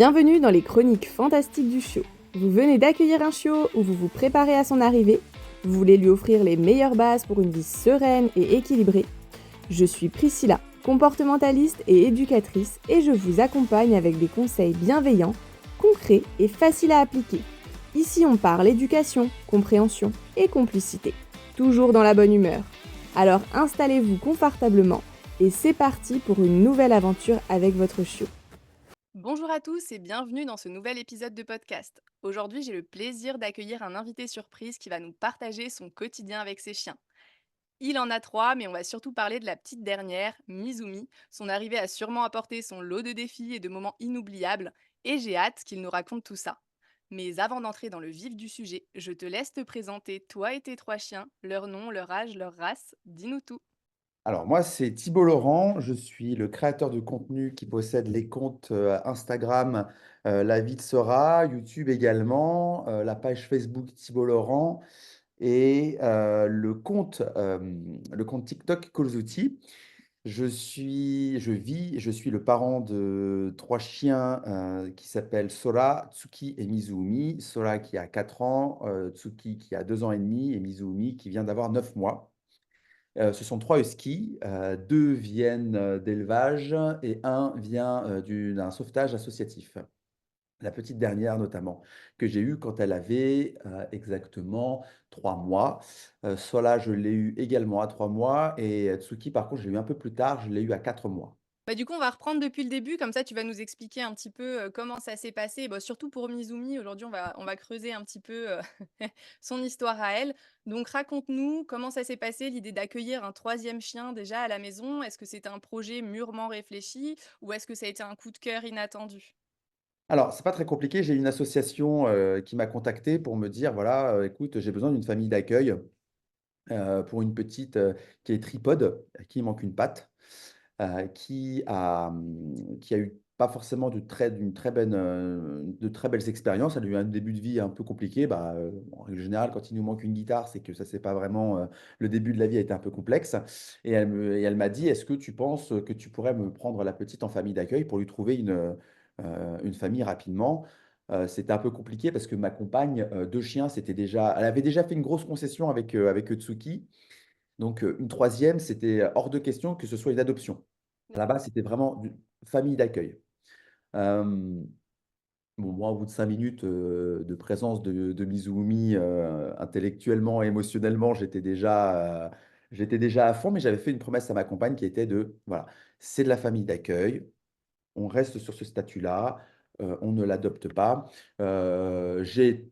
Bienvenue dans les chroniques fantastiques du chiot. Vous venez d'accueillir un chiot ou vous vous préparez à son arrivée. Vous voulez lui offrir les meilleures bases pour une vie sereine et équilibrée. Je suis Priscilla, comportementaliste et éducatrice, et je vous accompagne avec des conseils bienveillants, concrets et faciles à appliquer. Ici on parle éducation, compréhension et complicité, toujours dans la bonne humeur. Alors installez-vous confortablement et c'est parti pour une nouvelle aventure avec votre chiot. Bonjour à tous et bienvenue dans ce nouvel épisode de podcast. Aujourd'hui, j'ai le plaisir d'accueillir un invité surprise qui va nous partager son quotidien avec ses chiens. Il en a trois, mais on va surtout parler de la petite dernière, Mizumi. Son arrivée a sûrement apporté son lot de défis et de moments inoubliables, et j'ai hâte qu'il nous raconte tout ça. Mais avant d'entrer dans le vif du sujet, je te laisse te présenter toi et tes trois chiens, leur nom, leur âge, leur race, dis-nous tout. Alors moi, c'est Thibault Laurent, je suis le créateur de contenu qui possède les comptes Instagram La Vie de Sora, YouTube également, la page Facebook Thibault Laurent et le compte TikTok Colzuti. Je suis le parent de trois chiens qui s'appellent Sora, Tsuki et Mizumi. Sora qui a 4 ans, Tsuki qui a 2 ans et demi et Mizumi qui vient d'avoir 9 mois. Ce sont 3 huskies, 2 viennent d'élevage et un vient d'un sauvetage associatif. La petite dernière notamment, que j'ai eue quand elle avait exactement 3 mois. Sola, je l'ai eu également à 3 mois et Tsuki, par contre, je l'ai eu un peu plus tard, je l'ai eu à 4 mois. Bah, du coup, on va reprendre depuis le début, comme ça tu vas nous expliquer un petit peu, comment ça s'est passé. Bah, surtout pour Mizumi, aujourd'hui on va creuser un petit peu, son histoire à elle. Donc raconte-nous comment ça s'est passé l'idée d'accueillir un troisième chien déjà à la maison? Est-ce que c'était un projet mûrement réfléchi ou est-ce que ça a été un coup de cœur inattendu? Alors, c'est pas très compliqué, j'ai une association qui m'a contacté pour me dire, voilà, écoute, j'ai besoin d'une famille d'accueil pour une petite qui est tripode, à qui il manque une patte. Qui a eu pas forcément de très belles expériences. Elle a eu un début de vie un peu compliqué. En règle générale, quand il nous manque une guitare, c'est que ça c'est pas vraiment, le début de la vie a été un peu complexe et elle m'a dit: «Est-ce que tu penses que tu pourrais me prendre la petite en famille d'accueil pour lui trouver une famille rapidement?» C'était un peu compliqué parce que ma compagne, 2 chiens, elle avait déjà fait une grosse concession avec Tsuki. Donc, une troisième, c'était hors de question que ce soit une adoption. À la base, c'était vraiment une famille d'accueil. Hem, bon, moi, au bout de 5 minutes, de présence de Mizumi, intellectuellement et émotionnellement, j'étais déjà à fond, mais j'avais fait une promesse à ma compagne qui était de, voilà: «C'est de la famille d'accueil, on reste sur ce statut-là, on ne l'adopte pas». J'ai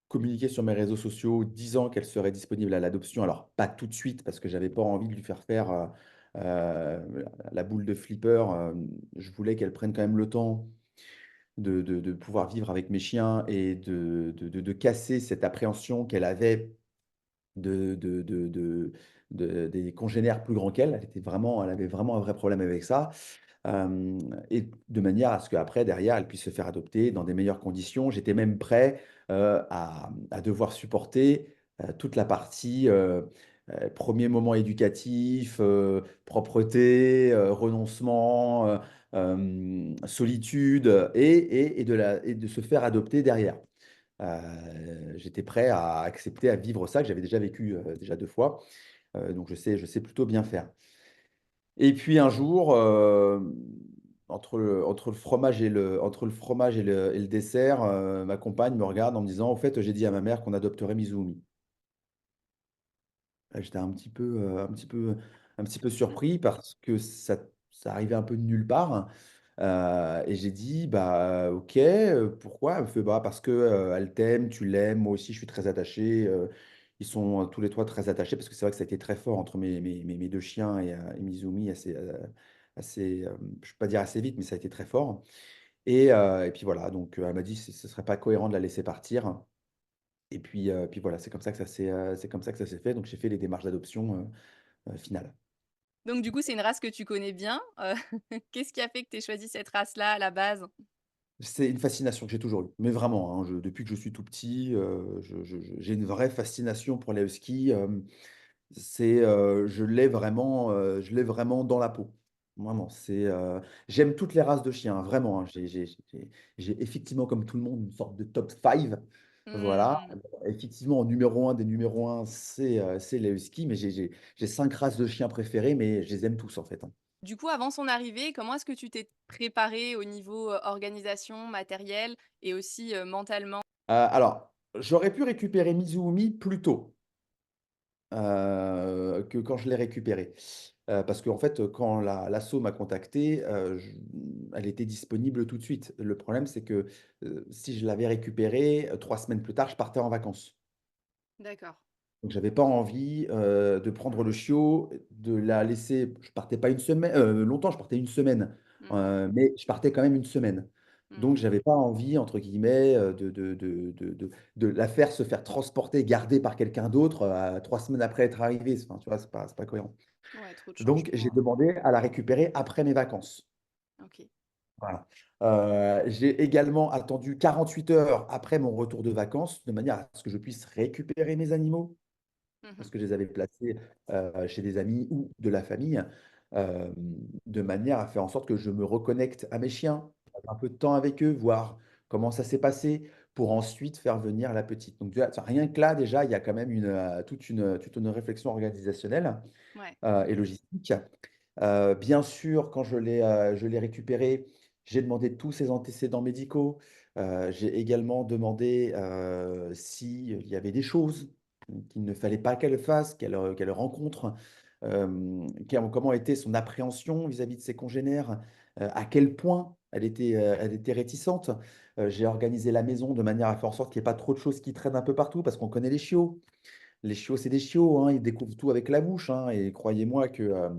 communiqué sur mes réseaux sociaux disant qu'elle serait disponible à l'adoption. Alors, pas tout de suite parce que j'avais pas envie de lui faire faire, la boule de flipper, je voulais qu'elle prenne quand même le temps de pouvoir vivre avec mes chiens et de casser cette appréhension qu'elle avait de de de de des congénères plus grands qu'elle. Elle avait vraiment un vrai problème avec ça. Et de manière à ce qu'après, derrière, elle puisse se faire adopter dans des meilleures conditions. J'étais même prêt, à devoir supporter, toute la partie, 1 moment éducatif, propreté, renoncement, solitude, et de se faire adopter derrière. J'étais prêt à accepter, à vivre ça, que j'avais déjà vécu, déjà 2 fois, donc je sais plutôt bien faire. Et puis un jour, entre le fromage et le dessert, ma compagne me regarde en me disant: «Au fait, j'ai dit à ma mère qu'on adopterait Mizumi». Là, j'étais un petit peu surpris parce que ça arrivait un peu de nulle part, et j'ai dit: «Bah, OK, pourquoi?» Elle me fait: «Bah, parce que, elle t'aime, tu l'aimes, moi aussi je suis très attaché», ils sont, tous les 3 très attachés parce que c'est vrai que ça a été très fort entre mes 2 chiens et Mizumi je ne peux pas dire assez vite, mais ça a été très fort et puis voilà, donc elle m'a dit: Ce serait pas cohérent de la laisser partir» et puis voilà, c'est comme ça que ça s'est fait, donc j'ai fait les démarches d'adoption, finales. Donc du coup, c'est une race que tu connais bien, qu'est-ce qui a fait que tu aies choisi cette race-là à la base? C'est une fascination que j'ai toujours eue, mais vraiment, hein, depuis que je suis tout petit, j'ai une vraie fascination pour les huskies, je l'ai vraiment dans la peau. Vraiment, j'aime toutes les races de chiens, hein, vraiment, hein. J'ai effectivement, comme tout le monde, une sorte de top 5, voilà. Mmh. Effectivement, en numéro un des numéros un, c'est les huskies, mais j'ai 5 races de chiens préférées, mais je les aime tous, en fait, hein. Du coup, avant son arrivée, comment est-ce que tu t'es préparé au niveau, organisation, matériel et aussi, mentalement? Alors, j'aurais pu récupérer Mizumi plus tôt, que quand je l'ai récupérée. Parce qu'en fait, quand l'asso m'a contacté, elle était disponible tout de suite. Le problème, c'est que, si je l'avais récupérée, 3 semaines plus tard, je partais en vacances. D'accord. Donc j'avais pas envie, de prendre le chiot, de la laisser je partais pas une semaine longtemps, je partais une semaine, Mmh. mais je partais quand même une semaine. Donc Mmh. j'avais pas envie, entre guillemets, de la faire se faire transporter, garder par quelqu'un d'autre, 3 semaines après être arrivée. Enfin, tu vois, c'est pas cohérent. Ouais, trop de Donc j'ai changements, demandé à la récupérer après mes vacances. OK. Voilà. J'ai également attendu 48 heures après mon retour de vacances, de manière à ce que je puisse récupérer mes animaux, Mmh. parce que je les avais placés, chez des amis ou de la famille, hem, de manière à faire en sorte que je me reconnecte à mes chiens, un peu de temps avec eux, voir comment ça s'est passé, pour ensuite faire venir la petite. Donc déjà, rien que là, déjà, il y a quand même toute une réflexion organisationnelle, Ouais. et logistique. Bien sûr, quand je l'ai récupéré, j'ai demandé tous ses antécédents médicaux. J'ai également demandé, s'il y avait des choses qu'il ne fallait pas qu'elle fasse, qu'elle rencontre. Comment était son appréhension vis-à-vis de ses congénères, à quel point elle était réticente. J'ai organisé la maison de manière à faire en sorte qu'il y ait pas trop de choses qui traînent un peu partout parce qu'on connaît les chiots. Les chiots, c'est des chiots, hein, ils découvrent tout avec la bouche, hein, et croyez-moi que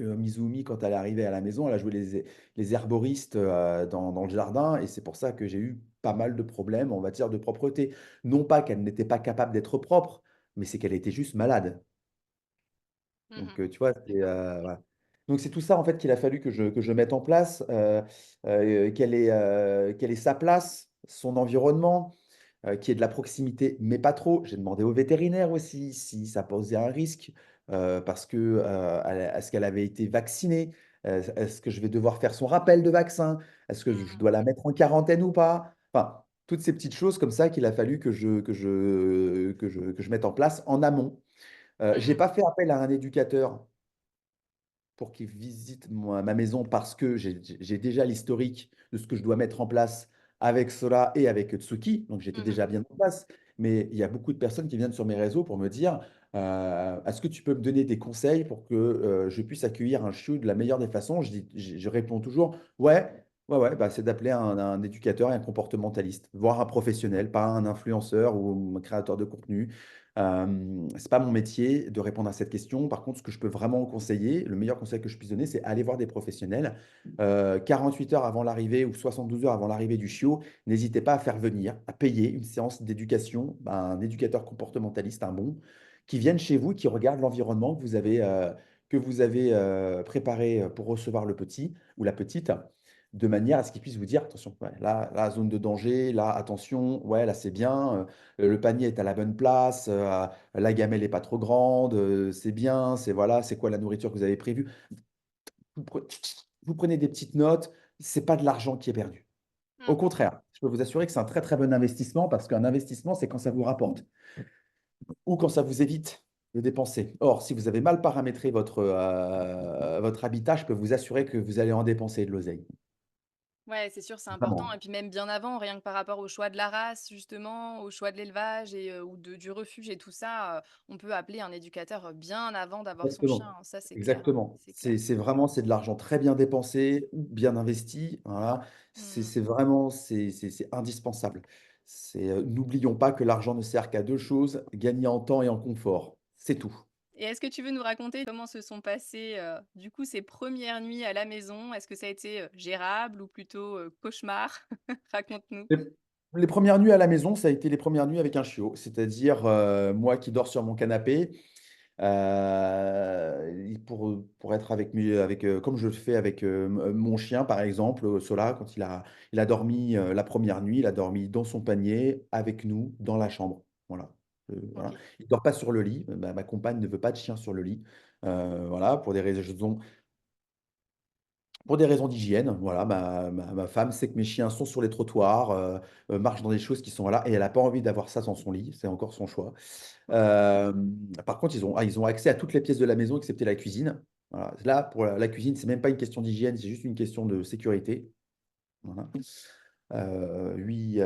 Mizumi, quand elle est arrivée à la maison, elle a joué les herboristes, dans le jardin, et c'est pour ça que j'ai eu pas mal de problèmes en matière de propreté. Non pas qu'elle n'était pas capable d'être propre, mais c'est qu'elle était juste malade. Mmh. Donc, tu vois, D'accord. voilà. Donc c'est tout ça, en fait, qu'il a fallu que je mette en place, quelle est sa place, son environnement, qu'il y ait de la proximité, mais pas trop. J'ai demandé au vétérinaire aussi si ça posait un risque, parce que, est-ce qu'elle avait été vaccinée? Est-ce que je vais devoir faire son rappel de vaccin? Est-ce que je Mmh. dois la mettre en quarantaine ou pas? Enfin, toutes ces petites choses comme ça qu'il a fallu que je mette en place en amont. J'ai Mmh. pas fait appel à un éducateur pour qu'il visite ma maison parce que j'ai déjà l'historique de ce que je dois mettre en place avec Sola et avec Tsuki, donc j'étais Mmh. déjà bien en place. Mais il y a beaucoup de personnes qui viennent sur mes réseaux pour me dire, «Est-ce que tu peux me donner des conseils pour que, je puisse accueillir un chiot de la meilleure des façons?» Je réponds toujours: «Ouais, ouais, ouais, bah, c'est d'appeler un éducateur et un comportementaliste, voire un professionnel, pas un influenceur ou un créateur de contenu». C'est pas mon métier de répondre à cette question. Par contre, ce que je peux vraiment conseiller, le meilleur conseil que je puisse donner, c'est aller voir des professionnels. 48 heures avant l'arrivée ou 72 heures avant l'arrivée du chiot, n'hésitez pas à faire venir, à payer une séance d'éducation, bah, un éducateur comportementaliste, un bon, qui vienne chez vous, qui regarde l'environnement que vous avez préparé, pour recevoir le petit ou la petite, de manière à ce qu'il puisse vous dire: «Attention, ouais, là, zone de danger, là, attention, ouais, là, c'est bien, le panier est à la bonne place, la gamelle est pas trop grande, c'est bien, c'est voilà, c'est quoi la nourriture que vous avez prévue?» Vous pre vous prenez des petites notes, c'est pas de l'argent qui est perdu. Au Mmh. contraire, je peux vous assurer que c'est un très, très bon investissement parce qu'un investissement, c'est quand ça vous rapporte ou quand ça vous évite de dépenser. Or, si vous avez mal paramétré votre habitat, je peux vous assurer que vous allez en dépenser de l'oseille. Ouais, c'est sûr, c'est important Vraiment. et puis même bien avant, rien que par rapport au choix de la race justement, au choix de l'élevage et ou de du refuge et tout ça, on peut appeler un éducateur, bien avant d'avoir son chien, Exactement, hein. Ça, c'est clair, exactement. c'est clair. C'est vraiment c'est de l'argent très bien dépensé ou bien investi, voilà. Mmh. C'est vraiment c'est indispensable. N'oublions pas que l'argent ne sert qu'à 2 choses, gagner en temps et en confort. C'est tout. Et est-ce que tu veux nous raconter comment se sont passées, du coup, ces premières nuits à la maison? Est-ce que ça a été, gérable ou plutôt, cauchemar? Raconte-nous. Les les 1res nuits à la maison, ça a été les premières nuits avec un chiot, c'est-à-dire, moi qui dors sur mon canapé, pour être comme je le fais avec, mon chien par exemple, Sola quand il a dormi, la première nuit, il a dormi dans son panier avec nous dans la chambre. Voilà, voilà. OK. Il dort pas sur le lit, ma compagne ne veut pas de chien sur le lit, voilà, pour des raisons Pour des raisons d'hygiène, voilà, ma femme sait que mes chiens sont sur les trottoirs, marchent dans des choses qui sont là et elle a pas envie d'avoir ça dans son lit, c'est encore son choix. OK. Par contre, ils ont accès à toutes les pièces de la maison excepté la cuisine. Voilà, là, pour la cuisine, c'est même pas une question d'hygiène, c'est juste une question de sécurité. Voilà. 8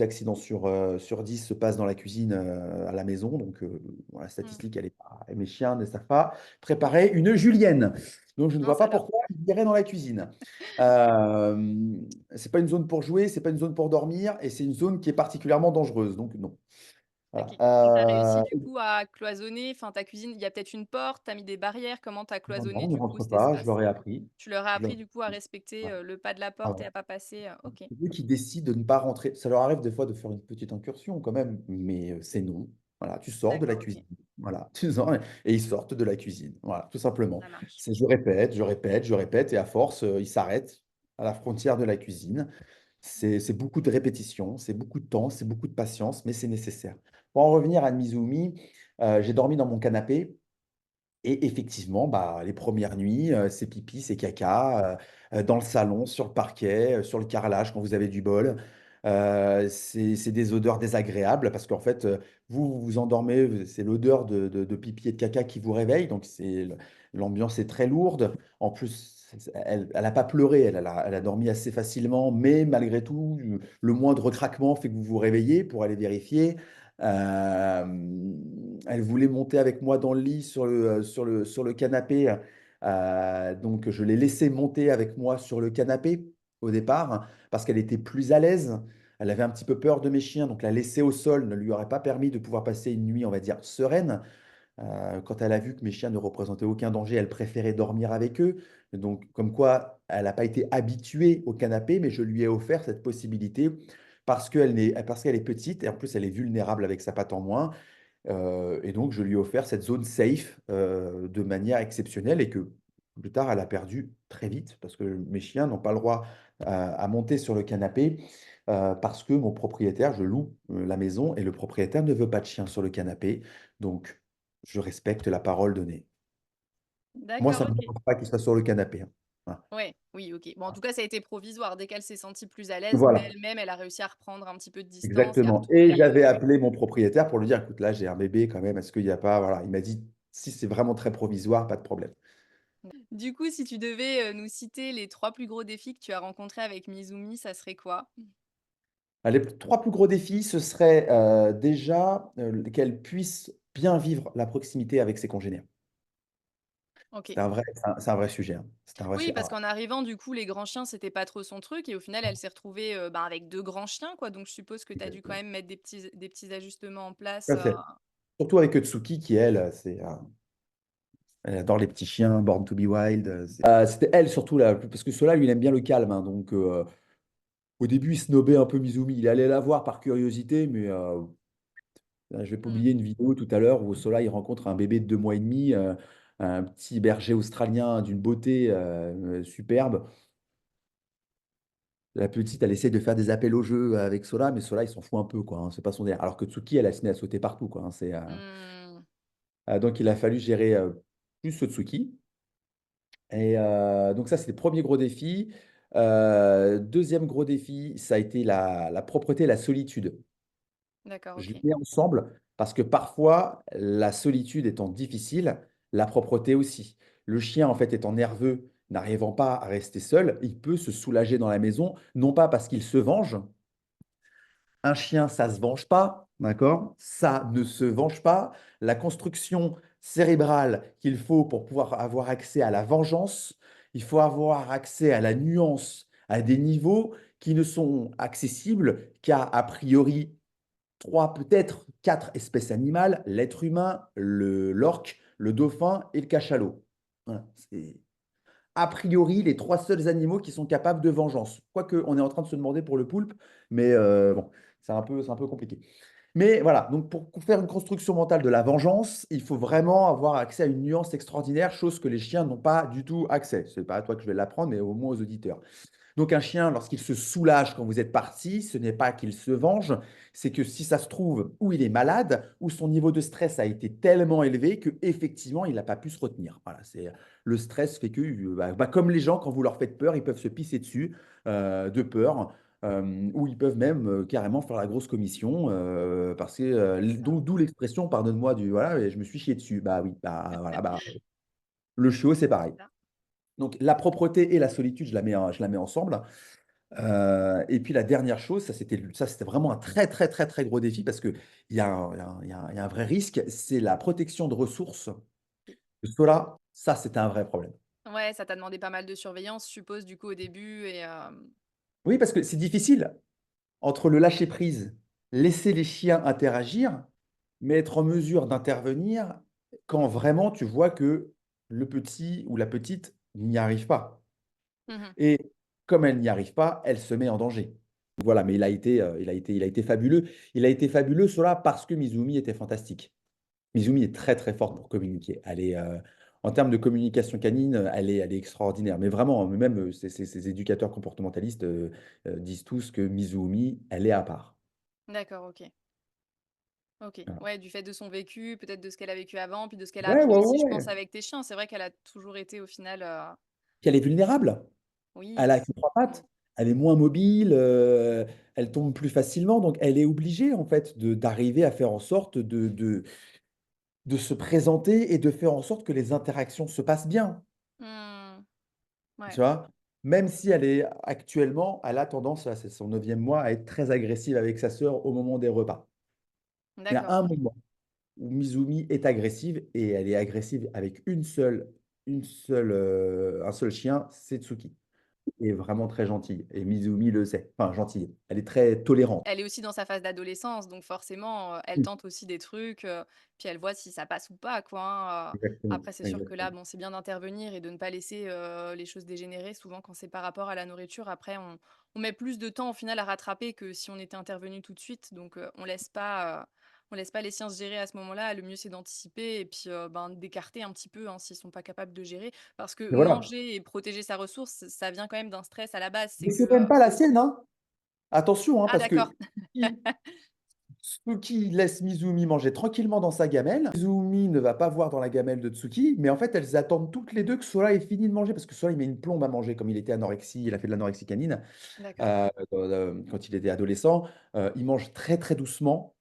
accidents sur 10 se passent dans la cuisine, à la maison, donc voilà, la Mmh. statistique, elle est pas et mes chiens ne savent pas préparer une julienne, donc je ne Non, vois pas ça leur pourquoi ils iraient dans la cuisine. C'est pas une zone pour jouer, c'est pas une zone pour dormir et c'est une zone qui est particulièrement dangereuse, donc non. OK. Voilà, Et tu as réussi du coup à cloisonner, enfin ta cuisine, il y a peut-être une porte, tu as mis des barrières, comment tu as non, cloisonné non, ne du coup rentre cet pas, je espace? leur ai appris. Tu leur as Je leur appris du coup à respecter, Ouais. le pas de la Ah porte et ouais. à pas passer, OK. C'est eux qui décident de ne pas rentrer. Ça leur arrive des fois de faire une petite incursion quand même, mais c'est non. Voilà, tu sors de la D'accord, OK, cuisine. Voilà, tu sors et ils sortent de la cuisine. Voilà, tout simplement. ça marche. C'est je répète, je répète, je répète et à force, ils s'arrêtent à la frontière de la cuisine. C'est beaucoup de répétition, c'est beaucoup de temps, c'est beaucoup de patience, mais c'est nécessaire. Pour en revenir à Mizumi, j'ai dormi dans mon canapé et effectivement, bah, les premières nuits, c'est pipi, c'est caca, dans le salon, sur le parquet, sur le carrelage quand vous avez du bol. C'est des odeurs désagréables parce qu'en fait, vous vous endormez, c'est l'odeur de pipi et de caca qui vous réveille, donc l'ambiance est très lourde. En plus, elle a pas pleuré, elle a dormi assez facilement, mais malgré tout, le moindre craquement fait que vous vous réveillez pour aller vérifier. Elle voulait monter avec moi dans le lit sur le canapé, donc je l'ai laissée monter avec moi sur le canapé au départ parce qu'elle était plus à l'aise. Elle avait un petit peu peur de mes chiens, donc la laisser au sol ne lui aurait pas permis de pouvoir passer une nuit, on va dire, sereine. Quand elle a vu que mes chiens ne représentaient aucun danger, elle préférait dormir avec eux. Donc, comme quoi, elle n'a pas été habituée au canapé, mais je lui ai offert cette possibilité parce qu'elle est petite et en plus elle est vulnérable avec sa patte en moins. Et donc, je lui ai offert cette zone safe de manière exceptionnelle et que plus tard, elle a perdu très vite parce que mes chiens n'ont pas le droit à monter sur le canapé parce que mon propriétaire, je loue la maison et le propriétaire ne veut pas de chien sur le canapé. Donc, je respecte la parole donnée. Moi, D'accord, ça ne me OK. dérange pas qu'il soit sur le canapé, hein. Voilà. Ouais, oui, OK. Bon, en tout cas, ça a été provisoire. Dès qu'elle s'est sentie plus à l'aise, Voilà, d'elle-même, elle a réussi à reprendre un petit peu de distance et à exactement. Et retrouver, j'avais appelé mon propriétaire pour lui dire, écoute, là, j'ai un bébé quand même, est-ce qu'il n'y a pas. Voilà, il m'a dit, si c'est vraiment très provisoire, pas de problème. Du coup, si tu devais, nous citer les 3 plus gros défis que tu as rencontrés avec Mizumi, ça serait quoi? Les 3 plus gros défis, ce serait, déjà, qu'elle puisse bien vivre la proximité avec ses congénères. OK. C'est un vrai sujet, hein. C'est un vrai Oui, su parce qu'en arrivant, du coup, les grands chiens, c'était pas trop son truc et au final, elle s'est retrouvée, ben, avec 2 grands chiens, quoi. Donc je suppose que tu as dû quand exactement, même mettre des petits ajustements en tout place, à fait. Surtout avec Tsuki qui elle, elle adore les petits chiens, Born to be Wild, c'était elle surtout là, parce que ceux-là, lui, il aime bien le calme, hein, donc au début, il snobait un peu Mizumi. Il allait la voir par curiosité, mais je vais pas Mmh. oublier une vidéo tout à l'heure où Sola, il rencontre un bébé de 2 mois et demi, un petit berger australien d'une beauté, superbe. La petite, elle essaie de faire des appels au jeu avec Sola, mais Sola, il s'en fout un peu, quoi, hein, c'est pas son délire. Alors que Tsuki, elle, a se met à sauter partout, quoi, hein, Mmh. donc il a fallu gérer, plus ce Tsuki et donc ça, c'est le premier gros défi. 2e gros défi, ça a été la propreté et la solitude. D'accord, Je les OK. mets ensemble parce que parfois, la solitude étant difficile, la propreté aussi. Le chien, en fait, étant nerveux, n'arrivant pas à rester seul, il peut se soulager dans la maison, non pas parce qu'il se venge. Un chien, ça se venge pas, d'accord? Ça ne se venge pas. La construction cérébrale qu'il faut pour pouvoir avoir accès à la vengeance, il faut avoir accès à la nuance, à des niveaux qui ne sont accessibles qu'à a priori 3, peut-être 4 espèces animales, l'être humain, l'orque, le dauphin et le cachalot. Voilà, c'est a priori les 3 seuls animaux qui sont capables de vengeance. Quoique, on est en train de se demander pour le poulpe, mais bon, c'est un peu compliqué. Mais voilà, donc pour faire une construction mentale de la vengeance, il faut vraiment avoir accès à une nuance extraordinaire, chose que les chiens n'ont pas du tout accès. C'est pas à toi que je vais l'apprendre, mais au moins aux auditeurs. Donc un chien, lorsqu'il se soulage quand vous êtes parti, ce n'est pas qu'il se venge, c'est que si ça se trouve, ou il est malade, ou son niveau de stress a été tellement élevé qu'effectivement, il n'a pas pu se retenir. Voilà, le stress fait que, comme les gens, quand vous leur faites peur, ils peuvent se pisser dessus de peur. Ou ils peuvent même carrément faire la grosse commission, parce que, C'est ça. d'où l'expression, pardonne-moi, du voilà, je me suis chié dessus. Bah oui, bah voilà, bah, le chiot, c'est C'est pareil. ça. Donc la propreté et la solitude, je la mets ensemble. Et puis la dernière chose, ça c'était vraiment un très, très, très, très gros défi parce qu'il y a un il y a un il y a un il y a un vrai risque, c'est la protection de ressources. OK. Cela, ça, c'était un vrai problème. Ouais, ça t'a demandé pas mal de surveillance, je suppose, du coup, au début et Oui, parce que c'est difficile entre le lâcher prise, laisser les chiens interagir, mais être en mesure d'intervenir quand vraiment tu vois que le petit ou la petite n'y arrive pas. mmh. Et comme elle n'y arrive pas, elle se met en danger. Voilà, mais il a été fabuleux. Il a été fabuleux, cela parce que Mizumi était fantastique. Mizumi est très, très forte pour communiquer. En termes de communication canine, elle est extraordinaire. Mais vraiment, même, ces éducateurs comportementalistes, disent tous que Mizumi, elle est à part. D'accord, OK. OK. Voilà. Ouais, du fait de son vécu, peut-être de ce qu'elle a vécu avant, puis de ce qu'elle a Ouais, appris ouais, aussi, je ouais. pense, avec tes chiens. C'est vrai qu'elle a toujours été au final, Puis elle est vulnérable. Elle oui. a que 3 Mmh. pattes, elle est moins mobile, elle tombe plus facilement, donc elle est obligée, en fait, d'arriver à faire en sorte de se présenter et de faire en sorte que les interactions se passent bien, Mmh. Ouais, tu vois? Même si elle a tendance, là, c'est son 9e mois, à être très agressive avec sa sœur au moment des repas. Il y a d'accord, un OK. moment où Mizumi est agressive et elle est agressive avec un seul chien, c'est Tsuki. Elle est vraiment très gentille et Mizumi le sait. Enfin gentille, elle est très tolérante. Elle est aussi dans sa phase d'adolescence, donc forcément, elle Oui, tente aussi des trucs, puis elle voit si ça passe ou pas, quoi, hein. exactement, Après, c'est sûr que là, exactement. bon, c'est bien d'intervenir et de ne pas laisser, les choses dégénérer. Souvent, quand c'est par rapport à la nourriture, après, on met plus de temps, au final, à rattraper que si on était intervenu tout de suite. Donc, on laisse pas les chiens se gérer à ce moment-là. Le mieux, c'est d'anticiper et puis, ben, d'écarter un petit peu, hein, s'ils sont pas capables de gérer. Parce que Mais voilà, manger et protéger sa ressource, ça vient quand même d'un stress à la base. C'est mais que, c'est même pas la sienne, hein. Attention, hein, ah parce d'accord, que Tsuki laisse Mizumi manger tranquillement dans sa gamelle. Mizumi ne va pas voir dans la gamelle de Tsuki, mais en fait, elles attendent toutes les 2 que Sola ait fini de manger parce que Sola, il met une plombe à manger comme il était anorexie, il a fait de l'anorexie canine, d'accord. quand il était adolescent. Il mange très, très doucement,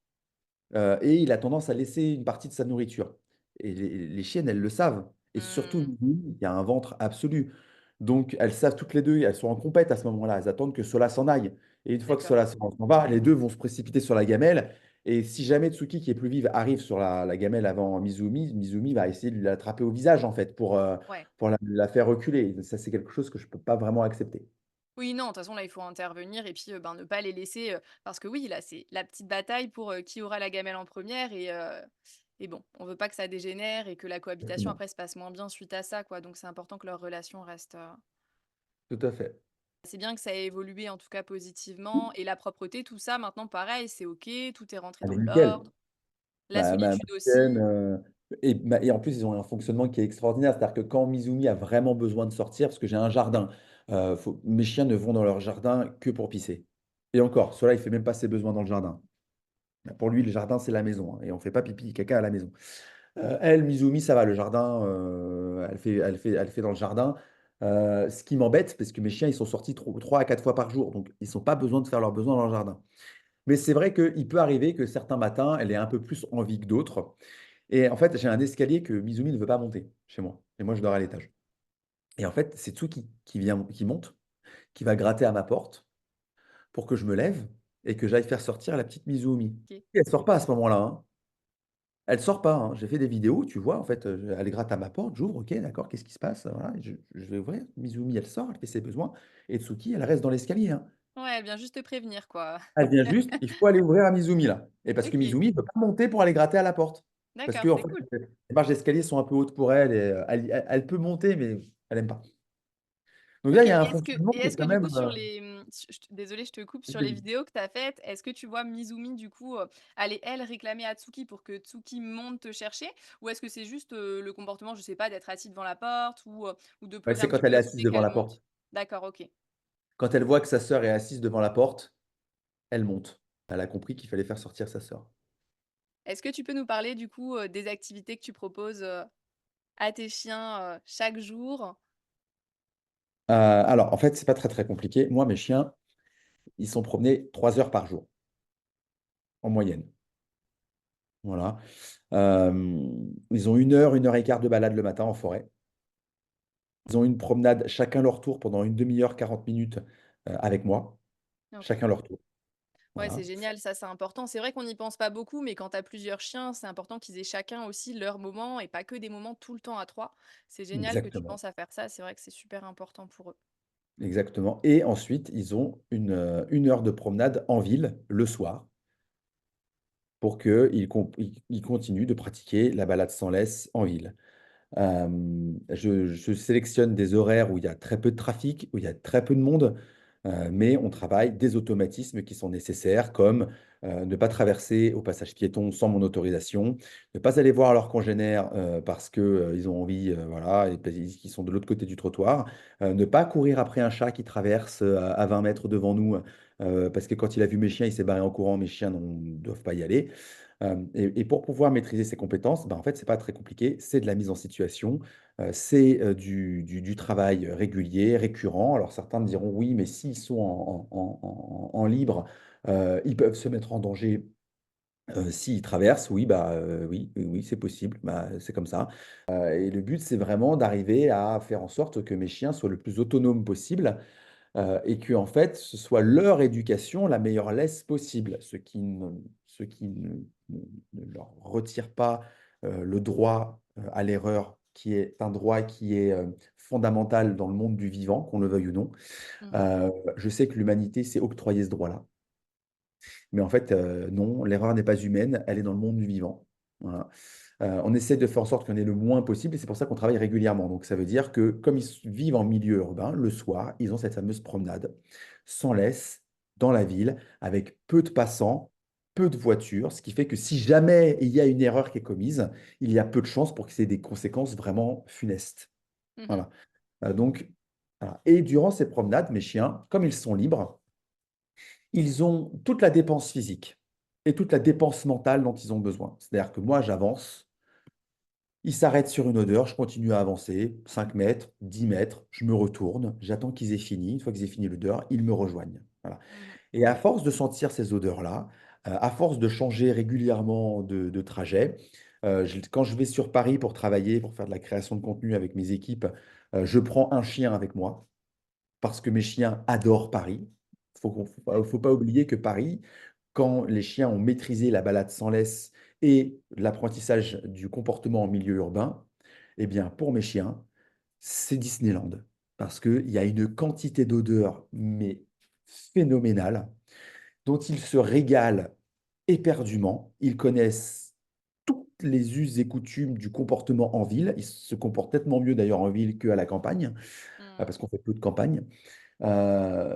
et il a tendance à laisser une partie de sa nourriture et les chiennes, elles le savent et surtout Mmh. Mizumi qui a un ventre absolu. Donc elles savent toutes les 2, elles sont en compète à ce moment-là, elles attendent que Sola s'en aille et une fois que D'accord. Sola s'en va, les 2 vont se précipiter sur la gamelle et si jamais Tsuki, qui est plus vive, arrive sur la gamelle avant Mizumi, Mizumi va essayer de l'attraper au visage, en fait, Ouais. pour la faire reculer. Ça, c'est quelque chose que je peux pas vraiment accepter. Oui, non, de toute façon, là, il faut intervenir et puis, ben, ne pas les laisser, parce que oui, là, c'est la petite bataille pour, qui aura la gamelle en première et bon, on veut pas que ça dégénère et que la cohabitation Exactement, après se passe moins bien suite à ça, quoi. Donc c'est important que leur relation reste, tout à fait. c'est bien que ça ait évolué en tout cas positivement et la propreté, tout ça, maintenant pareil, c'est OK, tout est rentré Elle dans est nickel. l'ordre. La Ma solitude chienne, aussi. et en plus, ils ont un fonctionnement qui est extraordinaire. C'est-à-dire que quand Mizumi a vraiment besoin de sortir, parce que j'ai un jardin, mes chiens ne vont dans leur jardin que pour pisser et encore, ceux-là, il fait même pas ses besoins dans le jardin. Pour lui, le jardin, c'est la maison, hein, et on fait pas pipi, caca à la maison. Elle, Mizumi, ça va, le jardin, elle fait dans le jardin. Ce qui m'embête, parce que mes chiens, ils sont sortis 3 à 4 fois par jour, donc ils ont pas besoin de faire leurs besoins dans le jardin. Mais c'est vrai qu'il peut arriver que certains matins, elle ait un peu plus envie que d'autres. Et en fait, j'ai un escalier que Mizumi ne veut pas monter chez moi. Et moi, je dors à l'étage. Et en fait, c'est Tsuki qui monte, qui va gratter à ma porte pour que je me lève et que j'aille faire sortir la petite Mizumi. OK. Et elle sort pas à ce moment-là, hein. Elle sort pas, hein. J'ai fait des vidéos, tu vois, en fait, elle gratte à ma porte, j'ouvre, OK, d'accord, qu'est-ce qui se passe? Voilà, je vais ouvrir. Mizumi, elle sort, elle fait ses besoins et Tsuki, elle reste dans l'escalier, hein. Ouais, elle vient juste te prévenir, quoi. Elle vient juste, il faut aller ouvrir à Mizumi, là. Et parce que OK, Mizumi ne peut pas monter pour aller gratter à la porte. Parce d'accord, qu'en c'est fait, cool. les marches d'escalier sont un peu hautes pour elle et elle peut monter, mais elle aime pas. Donc là, OK il y a et un est-ce que fonctionnement et qui est est-ce que quand du même, coup sur les, je désolée, je te coupe, sur les vas-y. vidéos que tu as faites, est-ce que tu vois Mizumi du coup, aller elle réclamer à Tsuki pour que Tsuki monte te chercher? Ou est-ce que c'est juste, le comportement, je sais pas, d'être assis devant la porte ou de Ouais, poser c'est un quand petit peu elle est la assise soupe et devant qu'elle la monte? porte. D'accord, OK. Quand elle voit que sa sœur est assise devant la porte, elle monte. Elle a compris qu'il fallait faire sortir sa sœur. Est-ce que tu peux nous parler du coup, des activités que tu proposes, à tes chiens, chaque jour? Alors en fait, c'est pas très, très compliqué. Moi, mes chiens, ils sont promenés 3 heures par jour, en moyenne. Voilà. Ils ont 1 heure et quart de balade le matin en forêt. Ils ont une promenade chacun leur tour pendant une demi heure, 40 minutes, avec moi, OK. chacun leur tour. Ouais, c'est Voilà, génial, ça, c'est important. C'est vrai qu'on n'y pense pas beaucoup, mais quand tu as plusieurs chiens, c'est important qu'ils aient chacun aussi leur moment et pas que des moments tout le temps à 3. C'est génial que tu exactement, penses à faire ça, c'est vrai que c'est super important pour eux. exactement et ensuite, ils ont 1 heure de promenade en ville, le soir, pour qu'ils continuent de pratiquer la balade sans laisse en ville. Je sélectionne des horaires où il y a très peu de trafic, où il y a très peu de monde, mais on travaille des automatismes qui sont nécessaires comme, ne pas traverser au passage piéton sans mon autorisation, ne pas aller voir leurs congénères, parce que, ils ont envie, voilà et puis qu'ils sont de l'autre côté du trottoir, ne pas courir après un chat qui traverse, à 20 mètres devant nous, parce que quand il a vu mes chiens, il s'est barré en courant, mes chiens ne doivent pas y aller. Et pour pouvoir maîtriser ces compétences, bah, en fait, c'est pas très compliqué, c'est de la mise en situation, c'est, du travail régulier, récurrent. Alors certains me diront: «Oui, mais s'ils sont en libre, ils peuvent se mettre en danger, s'ils traversent». Oui, bah, oui, oui, oui, c'est possible, bah, c'est comme ça. Et le but, c'est vraiment d'arriver à faire en sorte que mes chiens soient le plus autonomes possible. Et que en fait, ce soit leur éducation la meilleure laisse possible, ce qui ne leur retire pas, le droit, à l'erreur qui est un droit qui est, fondamental dans le monde du vivant, qu'on le veuille ou non. Mmh. Je sais que l'humanité s'est octroyé ce droit-là, mais en fait, non, l'erreur n'est pas humaine, elle est dans le monde du vivant. Voilà. On essaie de faire en sorte qu'il y en ait le moins possible et c'est pour ça qu'on travaille régulièrement. Donc ça veut dire que comme vivent en milieu urbain, le soir, ils ont cette fameuse promenade sans laisse dans la ville avec peu de passants, peu de voitures, ce qui fait que si jamais il y a une erreur qui est commise, il y a peu de chances pour que ça ait des conséquences vraiment funestes. Mmh. Voilà. Donc voilà et durant ces promenades, mes chiens, comme ils sont libres, ils ont toute la dépense physique et toute la dépense mentale dont ils ont besoin. C'est-à-dire que moi, j'avance, ils s'arrêtent sur une odeur, je continue à avancer, 5 mètres, 10 mètres, je me retourne, j'attends qu'ils aient fini. Une fois qu'ils aient fini l'odeur, ils me rejoignent. Voilà. Mmh. Et à force de sentir ces odeurs-là, à force de changer régulièrement de trajet, quand je vais sur Paris pour travailler, pour faire de la création de contenu avec mes équipes, je prends un chien avec moi parce que mes chiens adorent Paris. Faut pas oublier que Paris, quand les chiens ont maîtrisé la balade sans laisse et l'apprentissage du comportement en milieu urbain, eh bien, pour mes chiens, c'est Disneyland. Parce qu'il y a une quantité d'odeurs, mais phénoménale, dont ils se régalent éperdument. Ils connaissent toutes les us et coutumes du comportement en ville. Ils se comportent nettement mieux d'ailleurs en ville qu'à la campagne, Mmh. parce qu'on fait peu de campagne.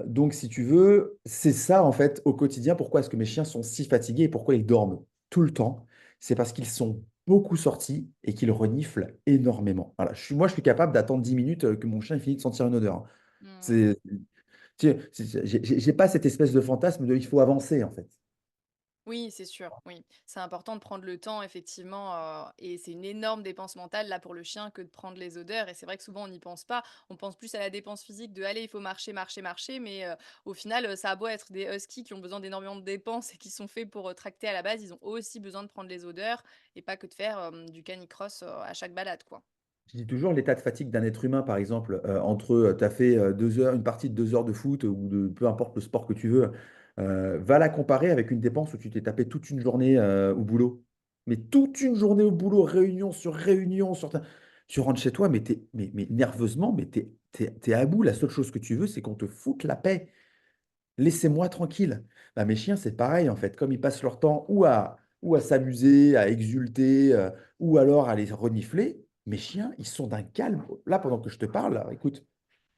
Donc si tu veux, c'est ça en fait au quotidien, pourquoi est-ce que mes chiens sont si fatigués et pourquoi ils dorment tout le temps? C'est parce qu'ils sont beaucoup sortis et qu'ils reniflent énormément. Voilà, je suis capable d'attendre 10 minutes, que mon chien ait fini de sentir une odeur, hein. Mmh. C'est tu sais, j'ai pas cette espèce de fantasme de: «Il faut avancer» en fait. Oui, c'est sûr, oui. C'est important de prendre le temps effectivement, et c'est une énorme dépense mentale là pour le chien que de prendre les odeurs et c'est vrai que souvent on n'y pense pas. On pense plus à la dépense physique de: «Allez, il faut marcher, marcher, marcher», mais au final, ça a beau être des huskies qui ont besoin d'énormément de dépenses et qui sont faits pour, tracter à la base, ils ont aussi besoin de prendre les odeurs et pas que de faire, du canicross, à chaque balade, quoi. Je dis toujours l'état de fatigue d'un être humain, par exemple, entre, tu as fait, 2 heures une partie de 2 heures de foot ou de peu importe le sport que tu veux, va la comparer avec une dépense où tu t'es tapé toute une journée, au boulot. Mais toute une journée au boulot, réunion sur ta tu rentres chez toi, mais tu mais nerveusement, mais tu es à bout. La seule chose que tu veux, c'est qu'on te foute la paix. Laissez-moi tranquille. Bah, mes chiens, c'est pareil, en fait. Comme ils passent leur temps ou à s'amuser, à exulter, ou alors à les renifler, mes chiens, ils sont d'un calme. Là, pendant que je te parle, là, écoute,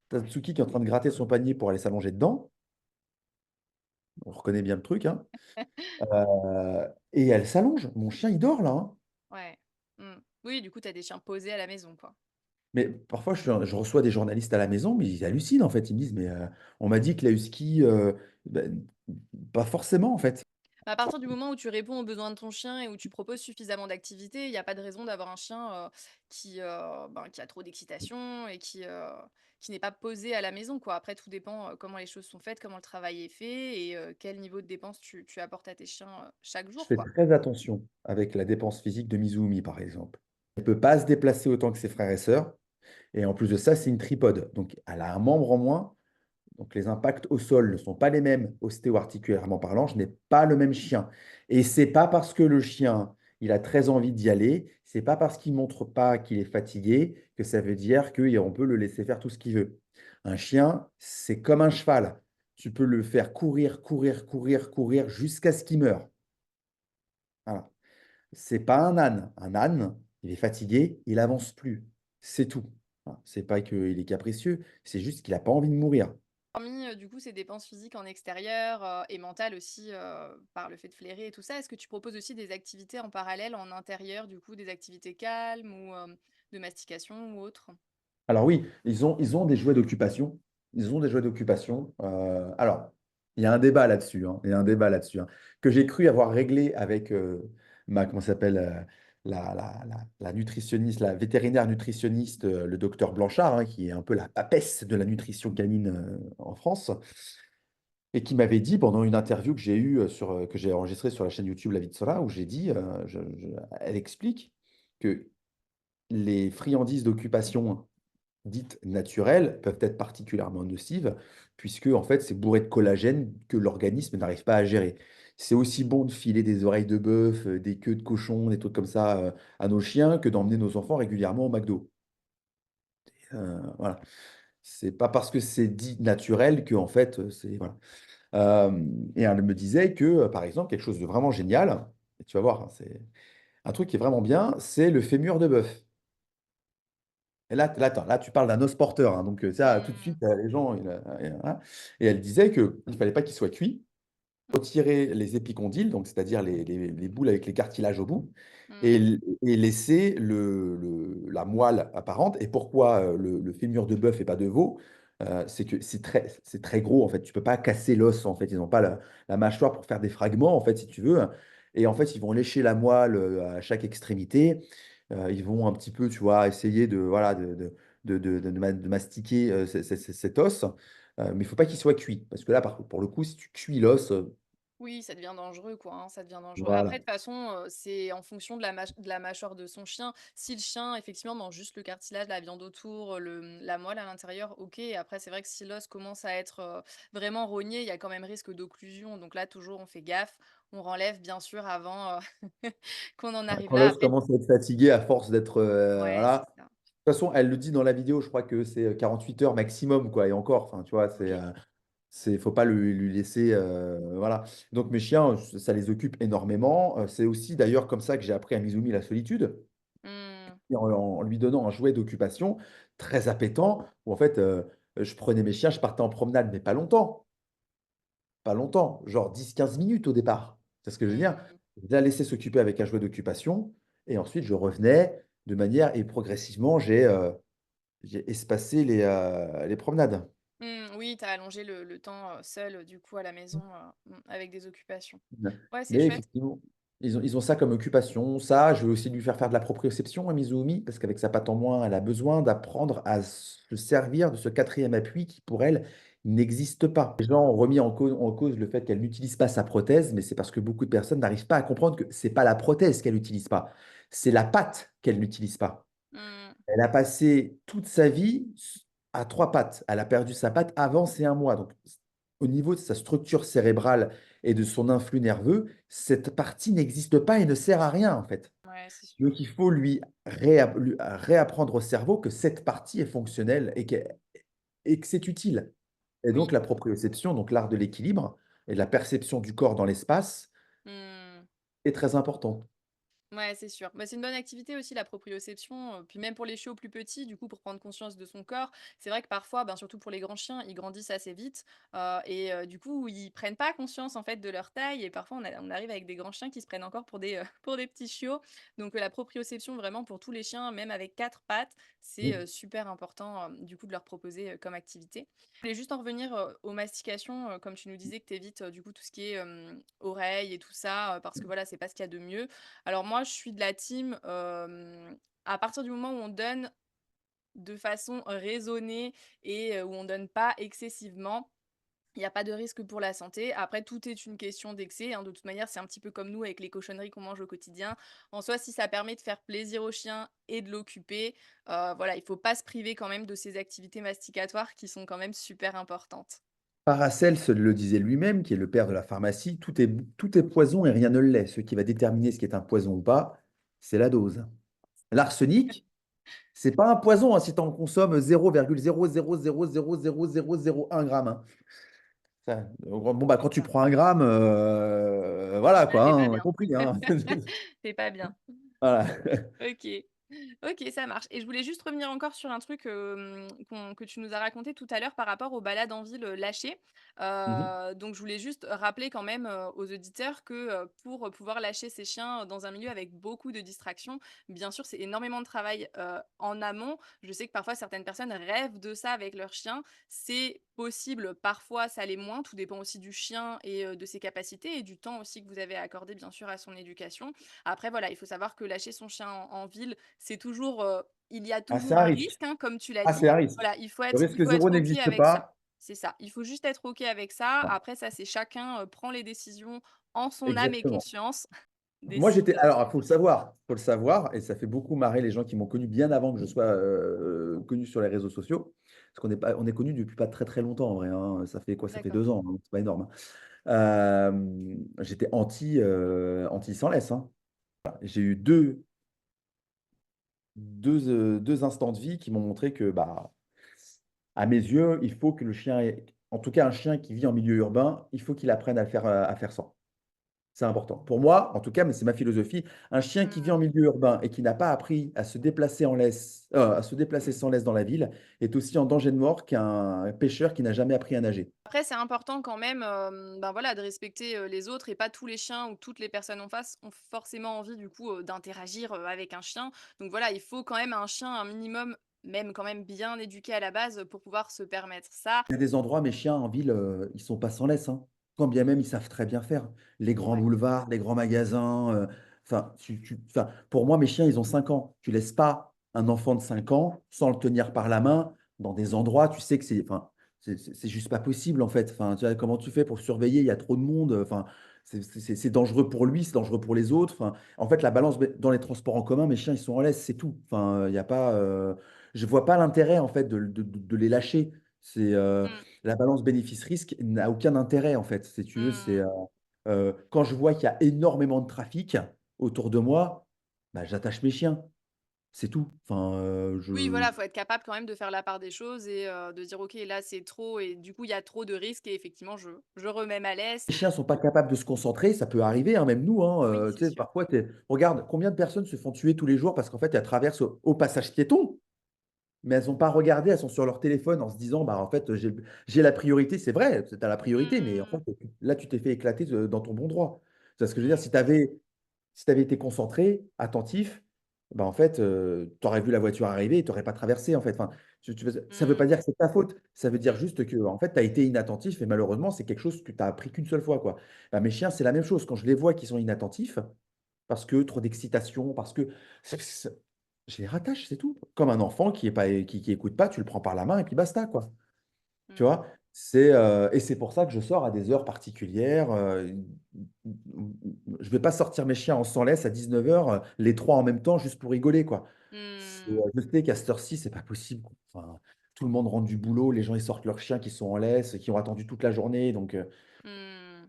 tu Tsuki qui est en train de gratter son panier pour aller s'allonger dedans. On reconnaît bien le truc, hein. Et elle s'allonge. Mon chien, il dort là, hein. Ouais. Mmh. Oui, du coup, tu as des chiens posés à la maison, quoi. Mais parfois, je reçois des journalistes à la maison, mais ils hallucinent en fait. Ils me disent, mais on m'a dit que la husky, ben, pas forcément en fait. À partir du moment où tu réponds aux besoins de ton chien et où tu proposes suffisamment d'activités, il y a pas de raison d'avoir un chien, qui a trop d'excitation et qui n'est pas posé à la maison, quoi. Après tout dépend, comment les choses sont faites, comment le travail est fait et quel niveau de dépenses tu apportes à tes chiens, chaque Je jour, fais quoi. très attention avec la dépense physique de Mizumi, par exemple. Elle peut pas se déplacer autant que ses frères et sœurs. Et en plus de ça, c'est une tripode. Donc, elle a un membre en moins. Donc, les impacts au sol ne sont pas les mêmes ostéo-articulairement parlant. Je n'ai pas le même chien. Et c'est pas parce que le chien, il a très envie d'y aller, c'est pas parce qu'il montre pas qu'il est fatigué que ça veut dire qu'on peut le laisser faire tout ce qu'il veut. Un chien, c'est comme un cheval. Tu peux le faire courir, courir, courir, courir jusqu'à ce qu'il meure. Voilà. C'est pas un âne. Un âne, il est fatigué, il avance plus. C'est tout. Voilà. C'est pas qu'il est capricieux, c'est juste qu'il n'a pas envie de mourir. Hormis, du coup, ces dépenses physiques en extérieur, et mentales aussi, par le fait de flairer et tout ça, est-ce que tu proposes aussi des activités en parallèle en intérieur, du coup, des activités calmes ou, de mastication ou autres? Alors oui, ils ont des jouets d'occupation. Ils ont des jouets d'occupation. Alors, il y a un débat là-dessus, hein. Il y a un débat là-dessus, hein, que j'ai cru avoir réglé avec comment ça s'appelle, la nutritionniste, la vétérinaire nutritionniste, le docteur Blanchard, hein, qui est un peu la papesse de la nutrition canine en France, et qui m'avait dit pendant une interview que j'ai eue que j'ai enregistrée sur la chaîne YouTube La Vie de Sora, où j'ai dit, elle explique que les friandises d'occupation dites naturelles peuvent être particulièrement nocives, puisque en fait, c'est bourré de collagène que l'organisme n'arrive pas à gérer. C'est aussi bon de filer des oreilles de bœuf, des queues de cochon, des trucs comme ça à nos chiens que d'emmener nos enfants régulièrement au McDo. Voilà. C'est pas parce que c'est dit naturel que en fait, c'est voilà. Et elle me disait que, par exemple, quelque chose de vraiment génial, et tu vas voir, hein, c'est un truc qui est vraiment bien, c'est le fémur de bœuf. Et là, tu parles d'un os porteur, hein, donc ça, tout de Mmh. suite, les gens, voilà. Et elle disait qu'il ne fallait pas qu'il soit cuit, retirer les épicondyles, donc c'est-à-dire les boules avec les cartilages au bout, Mmh. et laisser la moelle apparente. Et pourquoi le fémur de bœuf et pas de veau? C'est que c'est très gros, en fait. Tu peux pas casser l'os, en fait. Ils n'ont pas la mâchoire pour faire des fragments, en fait, si tu veux. Et en fait, ils vont lécher la moelle à chaque extrémité. Ils vont un petit peu, tu vois, essayer de, voilà, de mastiquer cet os. Mais il faut pas qu'il soit cuit. Parce que là, pour le coup, si tu cuis l'os, Oui, ça devient dangereux, quoi, hein, ça devient dangereux. Après, voilà. de toute façon, c'est en fonction de la mâchoire de son chien. Si le chien, effectivement, mange juste le cartilage, la viande autour, la moelle à l'intérieur, OK. Après, c'est vrai que si l'os commence à être, vraiment rogné, il y a quand même risque d'occlusion. Donc là, toujours, on fait gaffe. On renlève, bien sûr, avant, qu'on en arrive Quand là. l'os Après commence à être fatigué à force d'être, ouais, voilà. c'est ça. De toute façon, elle le dit dans la vidéo, je crois que c'est 48 heures maximum, quoi. Et encore, enfin, tu vois, OK. faut pas lui laisser, voilà. Donc mes chiens, ça les occupe énormément. C'est aussi d'ailleurs comme ça que j'ai appris à Mizumi la solitude, Mmh. et en lui donnant un jouet d'occupation très appétant, où en fait, je prenais mes chiens, je partais en promenade, mais pas longtemps. Pas longtemps, genre 10-15 minutes au départ. C'est ce que je veux dire? Mmh. Je la laissais s'occuper avec un jouet d'occupation, et ensuite je revenais de manière, et progressivement, j'ai espacé les promenades. Mmh, oui, tu as allongé le temps, seul, du coup, à la maison, avec des occupations. Ouais. Ouais, c'est Mais chouette. effectivement, ils ont ça comme occupation. Ça, je vais aussi lui faire faire de la proprioception à Mizumi, parce qu'avec sa patte en moins, elle a besoin d'apprendre à se servir de ce quatrième appui qui, pour elle, n'existe pas. Les gens ont remis en cause le fait qu'elle n'utilise pas sa prothèse, mais c'est parce que beaucoup de personnes n'arrivent pas à comprendre que c'est pas la prothèse qu'elle n'utilise pas, c'est la patte qu'elle n'utilise pas. Mmh. Elle a passé toute sa vie à trois pattes. Elle a perdu sa patte avant ses 1 mois. Donc, au niveau de sa structure cérébrale et de son influx nerveux, cette partie n'existe pas et ne sert à rien, en fait. Ouais, c'est sûr. Donc, il faut lui réapprendre au cerveau que cette partie est fonctionnelle et que c'est utile. Et Oui. donc, la proprioception, donc l'art de l'équilibre et de la perception du corps dans l'espace, Mmh. est très importante. Ouais, c'est sûr. Bah, c'est une bonne activité aussi la proprioception, puis même pour les chiots plus petits, du coup, pour prendre conscience de son corps. C'est vrai que parfois, ben, surtout pour les grands chiens, ils grandissent assez vite, du coup, ils prennent pas conscience, en fait, de leur taille et parfois on arrive avec des grands chiens qui se prennent encore pour des, pour des petits chiots. Donc, la proprioception vraiment pour tous les chiens, même avec 4 pattes, c'est, Mmh. super important, du coup, de leur proposer, comme activité. Je voulais juste en revenir, aux mastications, comme tu nous disais que tu évites, du coup, tout ce qui est, oreilles et tout ça, parce que voilà, c'est pas ce qu'il y a de mieux. Alors moi, je suis de la team, à partir du moment où on donne de façon raisonnée et où on donne pas excessivement, il y a pas de risque pour la santé. Après, tout est une question d'excès, hein. De toute manière, c'est un petit peu comme nous avec les cochonneries qu'on mange au quotidien. En soi, si ça permet de faire plaisir au chien et de l'occuper, voilà, il faut pas se priver quand même de ces activités masticatoires qui sont quand même super importantes. Paracelse le disait lui-même, qui est le père de la pharmacie: tout est poison et rien ne l'est. Ce qui va déterminer ce qui est un poison ou pas, c'est la dose. L'arsenic, c'est pas un poison, hein, si tu en consommes 0,000000001 gramme, hein. Ça, bon, bah, quand tu D'accord. prends un gramme, voilà Là, quoi, tu hein, pas on a bien. compris, hein. Tu pas bien. Voilà. OK. OK, ça marche et je voulais juste revenir encore sur un truc, que tu nous as raconté tout à l'heure par rapport aux balades en ville, lâchées. Mmh mh. Donc je voulais juste rappeler quand même, aux auditeurs que, pour pouvoir lâcher ces chiens dans un milieu avec beaucoup de distractions, bien sûr, c'est énormément de travail, en amont. Je sais que parfois certaines personnes rêvent de ça avec leurs chiens. C'est possible, parfois ça l'est moins, tout dépend aussi du chien et de ses capacités et du temps aussi que vous avez accordé bien sûr à son éducation. Après voilà, il faut savoir que lâcher son chien en ville, c'est toujours, il y a Ah, c'est toujours un un risque. risque, hein, comme tu l'as Ah, c'est dit. un risque. Voilà, Le il risque faut être zéro OK n'existe avec ça. pas. C'est ça. Il faut juste être OK avec ça. Non, Après ça, c'est chacun, prend les décisions en son âme et exactement. conscience, Moi, décide, j'étais alors, faut le savoir et ça fait beaucoup marrer les gens qui m'ont connu bien avant que je sois, connu sur les réseaux sociaux. Parce on est connus depuis pas très, très longtemps en vrai, hein. Ça fait quoi? Ça fait d'accord. 2 ans, hein, c'est pas énorme, hein. J'étais anti sans laisse, hein. J'ai eu 2 instants de vie qui m'ont montré que, bah, à mes yeux, il faut que le chien ait en tout cas un chien qui vit en milieu urbain, il faut qu'il apprenne à faire sans. C'est important. Pour moi, en tout cas, mais c'est ma philosophie, un chien qui vit en Mmh. milieu urbain et qui n'a pas appris à se déplacer en laisse, à se déplacer sans laisse dans la ville, est aussi en danger de mort qu'un pêcheur qui n'a jamais appris à nager. Après, c'est important quand même, ben, voilà, de respecter, les autres et pas tous les chiens ou toutes les personnes en face ont forcément envie du coup, d'interagir, avec un chien. Donc voilà, il faut quand même un chien, un minimum, même quand même bien éduqué à la base, pour pouvoir se permettre ça. Il y a des endroits, mes chiens en ville, ils sont pas sans laisse, hein. Quand bien même ils savent très bien faire. Les grands Ouais. boulevards, les grands magasins, enfin, pour moi, mes chiens, ils ont 5 ans. Tu laisses pas un enfant de 5 ans sans le tenir par la main dans des endroits, tu sais que c'est juste pas possible, en fait. Enfin, tu vois, comment tu fais pour le surveiller? Il y a trop de monde, enfin, c'est dangereux pour lui, c'est dangereux pour les autres. Enfin, en fait, la balance dans les transports en commun, mes chiens, ils sont en laisse, c'est tout. Enfin, il y a pas, je vois pas l'intérêt, en fait, de les lâcher. C'est, Mmh. la balance bénéfice-risque n'a aucun intérêt, en fait, si tu veux. Mmh. Quand je vois qu'il y a énormément de trafic autour de moi, bah, j'attache mes chiens, c'est tout. Enfin, Oui, voilà, faut être capable quand même de faire la part des choses et de dire: «OK, là, c'est trop et du coup, il y a trop de risques et effectivement, je remets ma laisse». les chiens sont pas capables de se concentrer, ça peut arriver, hein, même nous, hein, Oui, tu c'est sais, sûr. parfois, regarde combien de personnes se font tuer tous les jours parce qu'en fait, elles traversent au passage piéton, mais elles ont pas regardé, elles sont sur leur téléphone en se disant: «Bah, en fait, j'ai la priorité». C'est vrai, tu as la priorité, mais en Mmh. fait, là, tu t'es fait éclater, dans ton bon droit. Tu vois ce que je veux dire? Mmh, tout à fait. Si tu avais été concentré, attentif, bah, en fait, tu aurais vu la voiture arriver et tu aurais pas traversé, en fait. Enfin, tu veux ça veut Mmh. pas dire que c'est ta faute. Ça veut dire Mmh. juste que, en fait, tu as été inattentif et malheureusement, c'est quelque chose que tu as appris qu'une seule fois, quoi. Bah, mes chiens, c'est la même chose. Quand je les vois qui sont inattentifs, parce que trop d'excitation, parce que je les rattache, c'est tout. Comme un enfant qui est pas qui écoute pas, tu le prends par la main et puis basta, quoi. Tu Mmh. vois? Et c'est pour ça que je sors à des heures particulières, je vais pas sortir mes chiens en sans laisse à 19:00, les 3 en même temps juste pour rigoler, quoi. Mmh. Je sais qu'à cette heure-ci, c'est pas possible, quoi. Enfin, tout le monde rentre du boulot, les gens, ils sortent leurs chiens qui sont en laisse, qui ont attendu toute la journée, donc Mmh.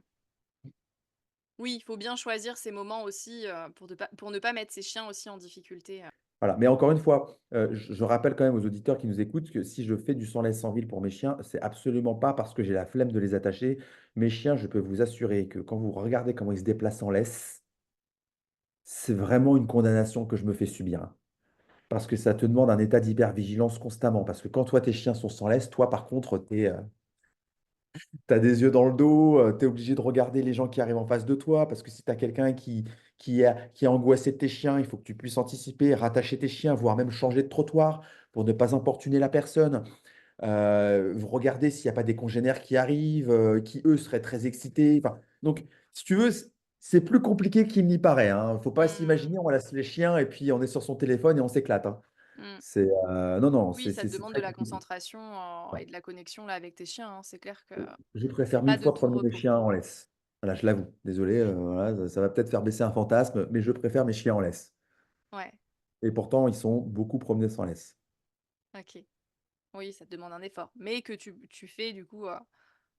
Oui, il faut bien choisir ces moments aussi, pour ne pas mettre ses chiens aussi en difficulté. voilà. Mais encore une fois, je rappelle quand même aux auditeurs qui nous écoutent que si je fais du sans laisse en ville pour mes chiens, c'est absolument pas parce que j'ai la flemme de les attacher. Mes chiens, je peux vous assurer que quand vous regardez comment ils se déplacent en laisse, c'est vraiment une condamnation que je me fais subir, hein. Parce que ça te demande un état d'hypervigilance constamment. Parce que quand toi, tes chiens sont sans laisse, toi, par contre, t'as des yeux dans le dos, tu es obligé de regarder les gens qui arrivent en face de toi. Parce que si tu as quelqu'un qui est angoissé de tes chiens, il faut que tu puisses anticiper, rattacher tes chiens, voire même changer de trottoir pour ne pas importuner la personne. Regarder s'il n'y a pas des congénères qui arrivent, qui eux seraient très excités. Enfin, donc, si tu veux, c'est plus compliqué qu'il n'y paraît, hein. Faut pas Mmh. s'imaginer, on laisse les chiens et puis on est sur son téléphone et on s'éclate, hein. Mmh. Non, non, Oui, ça te c'est demande de très la compliqué. concentration, Ouais. et de la connexion là avec tes chiens, hein. C'est clair que Je c'est préfère pas mille de fois tout promener mes repos. chiens en laisse. Voilà, je l'avoue. Désolé, voilà, ça va peut-être faire baisser un fantasme, mais je préfère mes chiens en laisse. Ouais, Et pourtant, ils sont beaucoup promenés sans laisse. OK. Oui, ça te demande un effort, mais que tu fais du coup,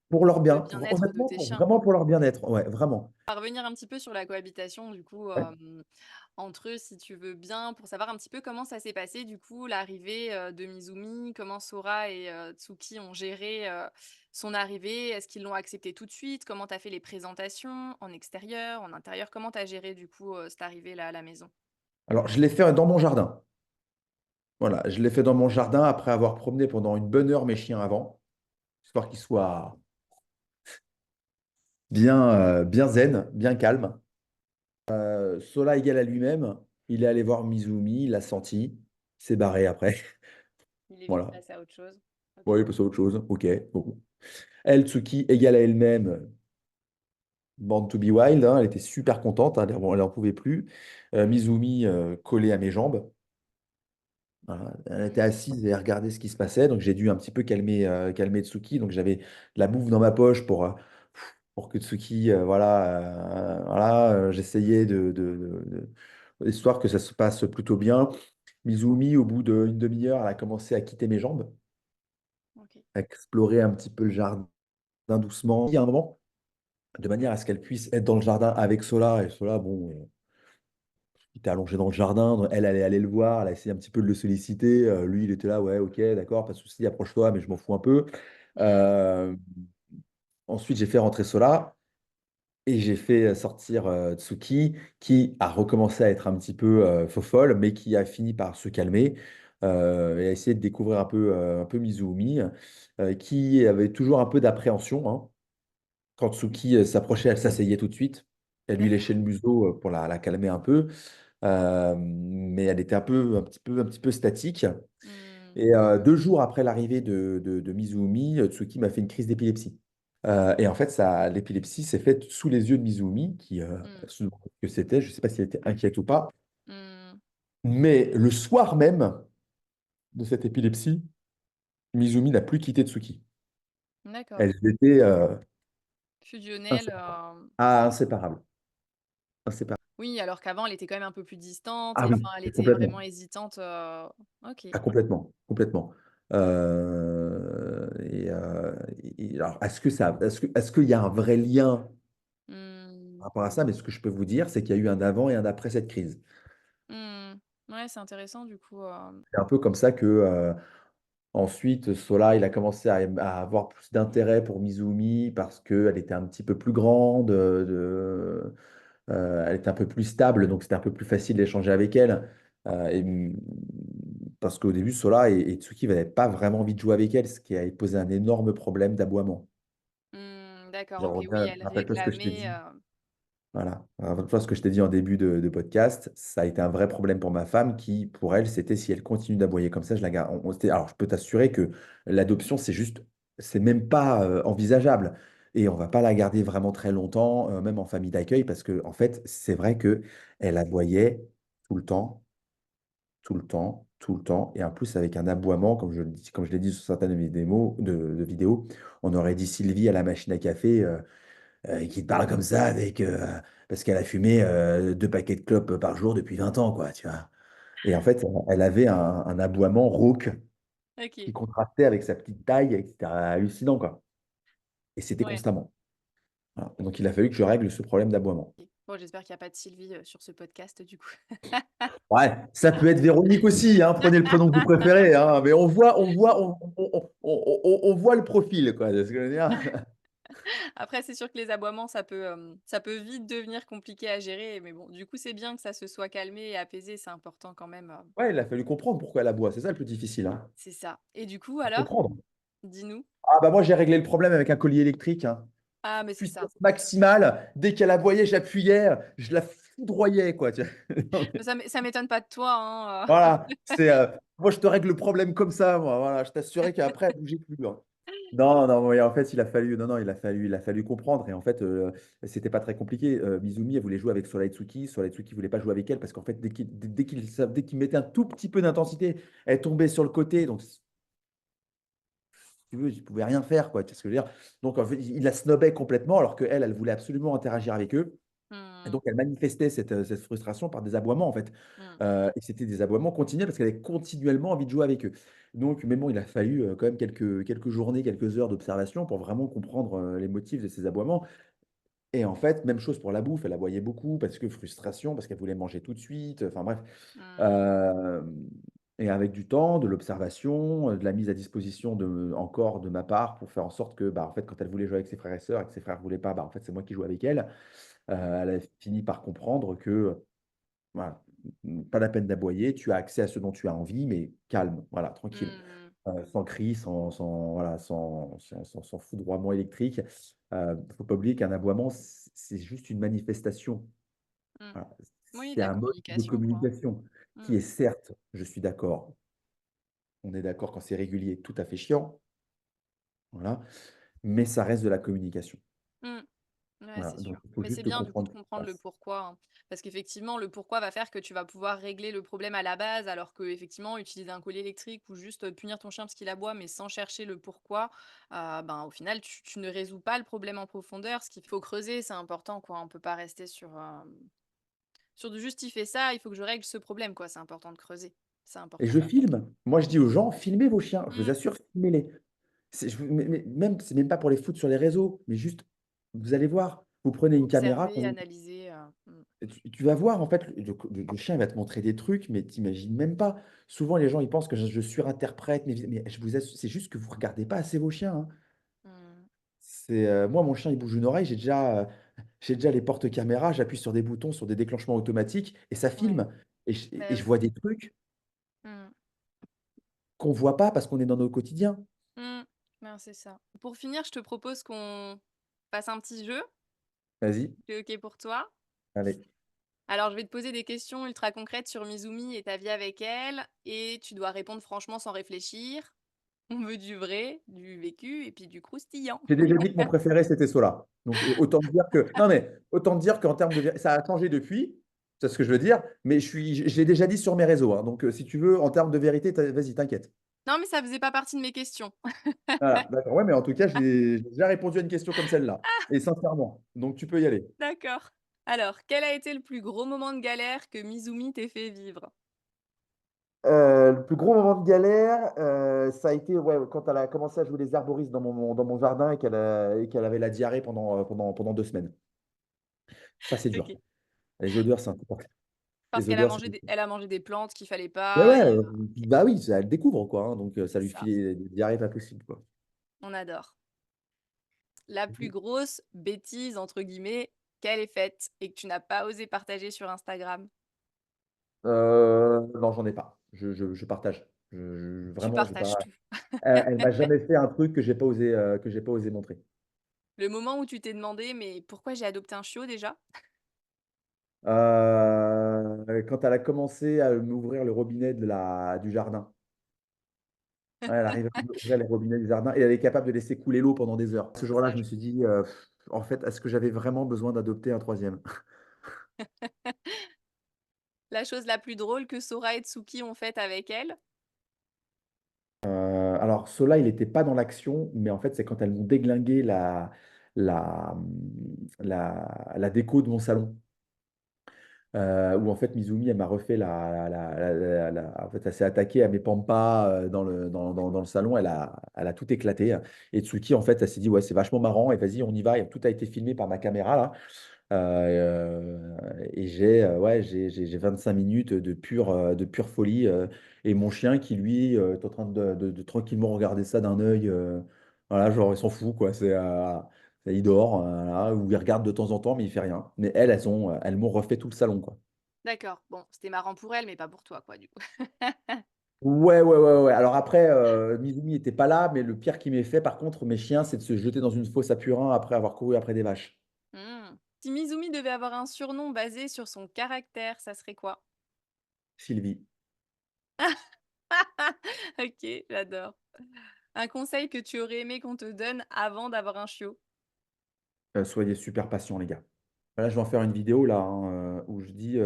Pour leur pour le bien, bien-être de honnêtement, tes chiens, vraiment quoi. pour leur bien-être. Ouais, vraiment. On va revenir un petit peu sur la cohabitation du coup, Ouais. entre eux, si tu veux bien, pour savoir un petit peu comment ça s'est passé du coup, l'arrivée, de Mizumi, comment Sora et Tsuki ont géré, son arrivée? Est-ce qu'ils l'ont accepté tout de suite? Comment tu as fait les présentations en extérieur, en intérieur? Comment tu as géré du coup, cette arrivée-là à la maison? Alors, je l'ai fait dans mon jardin. Voilà, je l'ai fait dans mon jardin après avoir promené pendant une bonne heure mes chiens avant, histoire qu'ils soient bien zen, bien calmes. Sola égal à lui-même, il est allé voir Mizumi, il l'a senti, il s'est barré après. Il est vite Voilà. passé à autre chose. OK. Bon, il passe à autre chose. Ok. Bon. Elle, Tsuki, égale à elle-même, Born to be Wild, hein, elle était super contente, hein, elle n'en pouvait plus. Mizumi collé à mes jambes. Voilà. Elle était Mmh. assise et elle regardait ce qui se passait, donc j'ai dû un petit peu calmer Tsuki. Donc j'avais de la bouffe dans ma poche pour que Tsuki, j'essayais histoire que ça se passe plutôt bien. Mizumi, au bout d'une demi-heure, elle a commencé à quitter mes jambes, OK. à explorer un petit peu le jardin doucement. Il y a un moment, de manière à ce qu'elle puisse être dans le jardin avec Sola. Et Sola, bon, il était allongé dans le jardin. Elle est allée le voir. Elle a essayé un petit peu de le solliciter. Lui, il était là, ouais, ok, d'accord, pas de souci, approche-toi, mais je m'en fous un peu. Mmh. Euh, Ensuite, j'ai fait rentrer Sola et j'ai fait sortir Tsuki, qui a recommencé à être un petit peu fofolle, mais qui a fini par se calmer et a essayé de découvrir un peu Mizumi, qui avait toujours un peu d'appréhension, hein. Quand Tsuki s'approchait, elle s'asseyait tout de suite. Elle lui léchait D'accord. le museau pour la calmer un peu. Mais elle était un petit peu statique. Mmh. Et 2 jours après l'arrivée de Mizumi, Tsuki m'a fait une crise d'épilepsie. Et en fait, l'épilepsie s'est faite sous les yeux de Mizumi, qui Mmh. se demandait ce que c'était. Je ne sais pas si elle était inquiète ou pas. Mmh. Mais le soir même de cette épilepsie, Mizumi n'a plus quitté Tsuki. D'accord. Elles étaient Fusionnel, inséparables. Ah, inséparables. Inséparables. oui, alors qu'avant, elle était quand même un peu plus distante Ah et oui, enfin, elle était vraiment complètement. hésitante, OK. Ah, complètement, complètement. Alors, est-ce qu'il y a un vrai lien Mmh. par rapport à ça? Mais ce que je peux vous dire, c'est qu'il y a eu un avant et un après cette crise. Mmh. Ouais, c'est intéressant du coup, C'est un peu comme ça que ensuite Sola, il a commencé à avoir plus d'intérêt pour Mizumi parce qu'elle était un petit peu plus grande, elle était un peu plus stable, donc c'était un peu plus facile d'échanger avec elle. Parce qu'au début, Sola et Tsuki n'avaient pas vraiment envie de jouer avec elle, ce qui a posé un énorme problème d'aboiement. d'accord, Je OK, oui, reviens, elle rappelle-toi ce que je t'ai réclamait, dit. Voilà. Rappelle-toi ce que je t'ai dit en début de podcast. Ça a été un vrai problème pour ma femme qui, pour elle, c'était si elle continue d'aboyer comme ça, je la garde. Alors, je peux t'assurer que l'adoption, c'est même pas envisageable. Et on va pas la garder vraiment très longtemps, même en famille d'accueil, parce que, en fait, c'est vrai que elle aboyait tout le temps, tout le temps, tout le temps. Et en plus, avec un aboiement, comme je l'ai dit sur certaines de vidéos, on aurait dit Sylvie à la machine à café. Qui te parle comme ça parce qu'elle a fumé 2 paquets de clopes par jour depuis 20 ans, quoi, tu vois. Et en fait, elle avait un aboiement rauque qui OK, contrastait avec sa petite taille, et c'était hallucinant, quoi. Et c'était ouais, constamment. Voilà. Donc, il a fallu que je règle ce problème d'aboiement. OK. Bon, j'espère qu'il y a pas de Sylvie, sur ce podcast du coup. Ouais, ça peut être Véronique aussi, hein, prenez le prénom que vous préférez, hein, mais on voit le profil, quoi, de ce que je veux dire. Après, c'est sûr que les aboiements, ça peut vite devenir compliqué à gérer, mais bon, du coup, c'est bien que ça se soit calmé et apaisé, c'est important quand même, Ouais, il a fallu comprendre pourquoi elle aboie, c'est ça le plus difficile, hein. c'est ça. Et du coup, Faut alors? comprendre. Dis-nous? Ah bah, moi j'ai réglé le problème avec un collier électrique, hein. Ah, mais c'est ça. Puissance maximale, dès qu'elle aboyait, j'appuyais, je la foudroyais quoi, tu vois? Non mais Mais ça m'étonne pas de toi, hein, voilà, moi je te règle le problème comme ça moi, voilà, je t'assurais qu'après elle bougeait plus, hein. Non, non, ouais, en fait, il a fallu comprendre et en fait, c'était pas très compliqué. Mizumi, elle voulait jouer avec Sola Itsuki. Sola Itsuki voulait pas jouer avec elle parce qu'en fait, dès qu'il mettait un tout petit peu d'intensité, elle tombait sur le côté. Donc, si tu veux, il pouvait rien faire, quoi. Tu vois ce que je veux dire? Donc, en fait, il la snobait complètement alors qu'elle, elle voulait absolument interagir avec eux. Et Mmh, donc, elle manifestait cette frustration par des aboiements, en fait. mmh, Et c'était des aboiements continuels parce qu'elle avait continuellement envie de jouer avec eux. Donc, mais bon, il a fallu quand même quelques journées, quelques heures d'observation pour vraiment comprendre les motifs de ces aboiements. Et en fait, même chose pour la bouffe, elle aboyait beaucoup parce que frustration, parce qu'elle voulait manger tout de suite. Enfin bref. mmh, Hem Et avec du temps, de l'observation, de la mise à disposition encore de ma part pour faire en sorte que, bah, en fait, quand elle voulait jouer avec ses frères et sœurs et que ses frères ne voulaient pas, bah, en fait, c'est moi qui jouais avec elle. Elle a fini par comprendre que, voilà, pas la peine d'aboyer, tu as accès à ce dont tu as envie, mais calme, voilà, tranquille. mmh, Sans cris, voilà, sans foudroiement électrique. Faut pas oublier qu'un aboiement, c'est juste une manifestation. mmh. Voilà. Oui, de C'est la un mode de communication, quoi. communication Mmh, qui est certes, je suis d'accord, on est d'accord quand c'est régulier, tout à fait chiant, voilà, mais ça reste de la communication. mmh. Ouais, Voilà, c'est donc sûr. il faut Mais c'est juste bien du coup de comprendre ce qui se comprendre le passe. pourquoi, hein. Parce qu'effectivement, le pourquoi va faire que tu vas pouvoir régler le problème à la base, alors qu'effectivement, utiliser un collier électrique ou juste punir ton chien parce qu'il aboie, mais sans chercher le pourquoi, ben, au final, tu ne résous pas le problème en profondeur. Ce qu'il faut creuser, c'est important, quoi. On peut pas rester sur du juste il fait ça, il faut que je règle ce problème, quoi. C'est important de creuser. C'est Et important. je filme. Moi, je dis aux gens: «Filmez vos chiens». Je vous Mmh. assure, filmez-les. Mais même c'est même pas pour les foutre sur les réseaux, mais juste, vous allez voir, vous prenez une caméra quand Observer, vous analyser, mmh. tu vas voir en fait, le chien il va te montrer des trucs, mais tu imagines même pas. Souvent les gens ils pensent que je surinterprète, mais je vous assure, c'est juste que vous regardez pas assez vos chiens, hein. Mmh. Moi mon chien il bouge une oreille, j'ai déjà les portes caméras, j'appuie sur des boutons, sur des déclenchements automatiques et ça Ouais. filme et Bah, je oui. vois des trucs Mmh. qu'on voit pas parce qu'on est dans nos quotidiens. Mmh. Ben, c'est ça. Pour finir, je te propose qu'on fasse un petit jeu. Vas-y, C'est OK pour toi? allez. Alors, je vais te poser des questions ultra concrètes sur Mizumi et ta vie avec elle et tu dois répondre franchement sans réfléchir. On veut du vrai, du vécu et puis du croustillant. J'ai déjà dit que mon préféré c'était Sola. Donc autant dire que non mais autant dire qu'en termes de ça a changé depuis, c'est ce que je veux dire, mais je l'ai déjà dit sur mes réseaux, hein, donc si tu veux en termes de vérité, vas-y t'inquiète. Non, mais ça faisait pas partie de mes questions. Voilà, d'accord. Ouais, mais en tout cas, j'ai déjà répondu à une question comme celle-là et sincèrement, donc tu peux y aller. D'accord. Alors, quel a été le plus gros moment de galère que Mizumi t'ait fait vivre? Le plus gros moment de galère, ça a été, ouais, quand elle a commencé à jouer les herboristes dans mon jardin et qu'elle avait la diarrhée pendant 2 semaines. Ça, c'est dur. OK. Les odeurs, c'est insupportable. Parce Les qu'elle a odeurs, mangé elle a mangé des plantes qu'il fallait ouais, pas ouais, et puis bah, oui, ça elle découvre quoi, hein, donc ça c'est lui ça, filait des diarrhées pas possibles, quoi. on adore. La plus Mmh. grosse «bêtise» entre guillemets qu'elle ait faite et que tu n'as pas osé partager sur Instagram? Non, j'en ai pas. Je partage. Tu Vraiment, j'ai pas partages tout. elle m'a jamais fait un truc que j'ai pas osé montrer. Le moment où tu t'es demandé: «Mais pourquoi j'ai adopté un chiot déjà?» Quand elle a commencé à m'ouvrir le robinet du jardin. Ouais, elle arrive à ouvrir les robinets du jardin et elle est capable de laisser couler l'eau pendant des heures. Ce jour-là, je me Sage. suis dit, «En fait, est-ce que j'avais vraiment besoin d'adopter un troisième. La chose la plus drôle que Sora et Tsuki ont faite avec elle? Alors Sola, il était pas dans l'action, mais en fait, c'est quand elles m'ont déglingué la déco de mon salon. Où en fait Mizumi, elle m'a refait en fait, elle s'est attaquée à mes pampas, dans le salon, elle a tout éclaté, et Tsuki, en fait, elle s'est dit: «Ouais, c'est vachement marrant et vas-y, on y va», et tout a été filmé par ma caméra là, et ouais, j'ai 25 minutes de pure folie, et mon chien qui lui, est en train de tranquillement regarder ça d'un œil, voilà, genre il s'en fout quoi, Il dort, voilà, ou il regarde de temps en temps, mais il fait rien. Mais elles m'ont refait tout le salon, quoi. D'accord. Bon, c'était marrant pour elle, mais pas pour toi, quoi, du coup. Ouais, ouais, ouais, ouais. Alors après, Mizumi n'était pas là, mais le pire qui m'ait fait, par contre, mes chiens, c'est de se jeter dans une fosse à purin après avoir couru après des vaches. Mmh. Si Mizumi devait avoir un surnom basé sur son caractère, ça serait quoi? Sylvie. OK, j'adore. Un conseil que tu aurais aimé qu'on te donne avant d'avoir un chiot? Soyez super patients, les gars. Là, je vais en faire une vidéo là, hein, où je dis,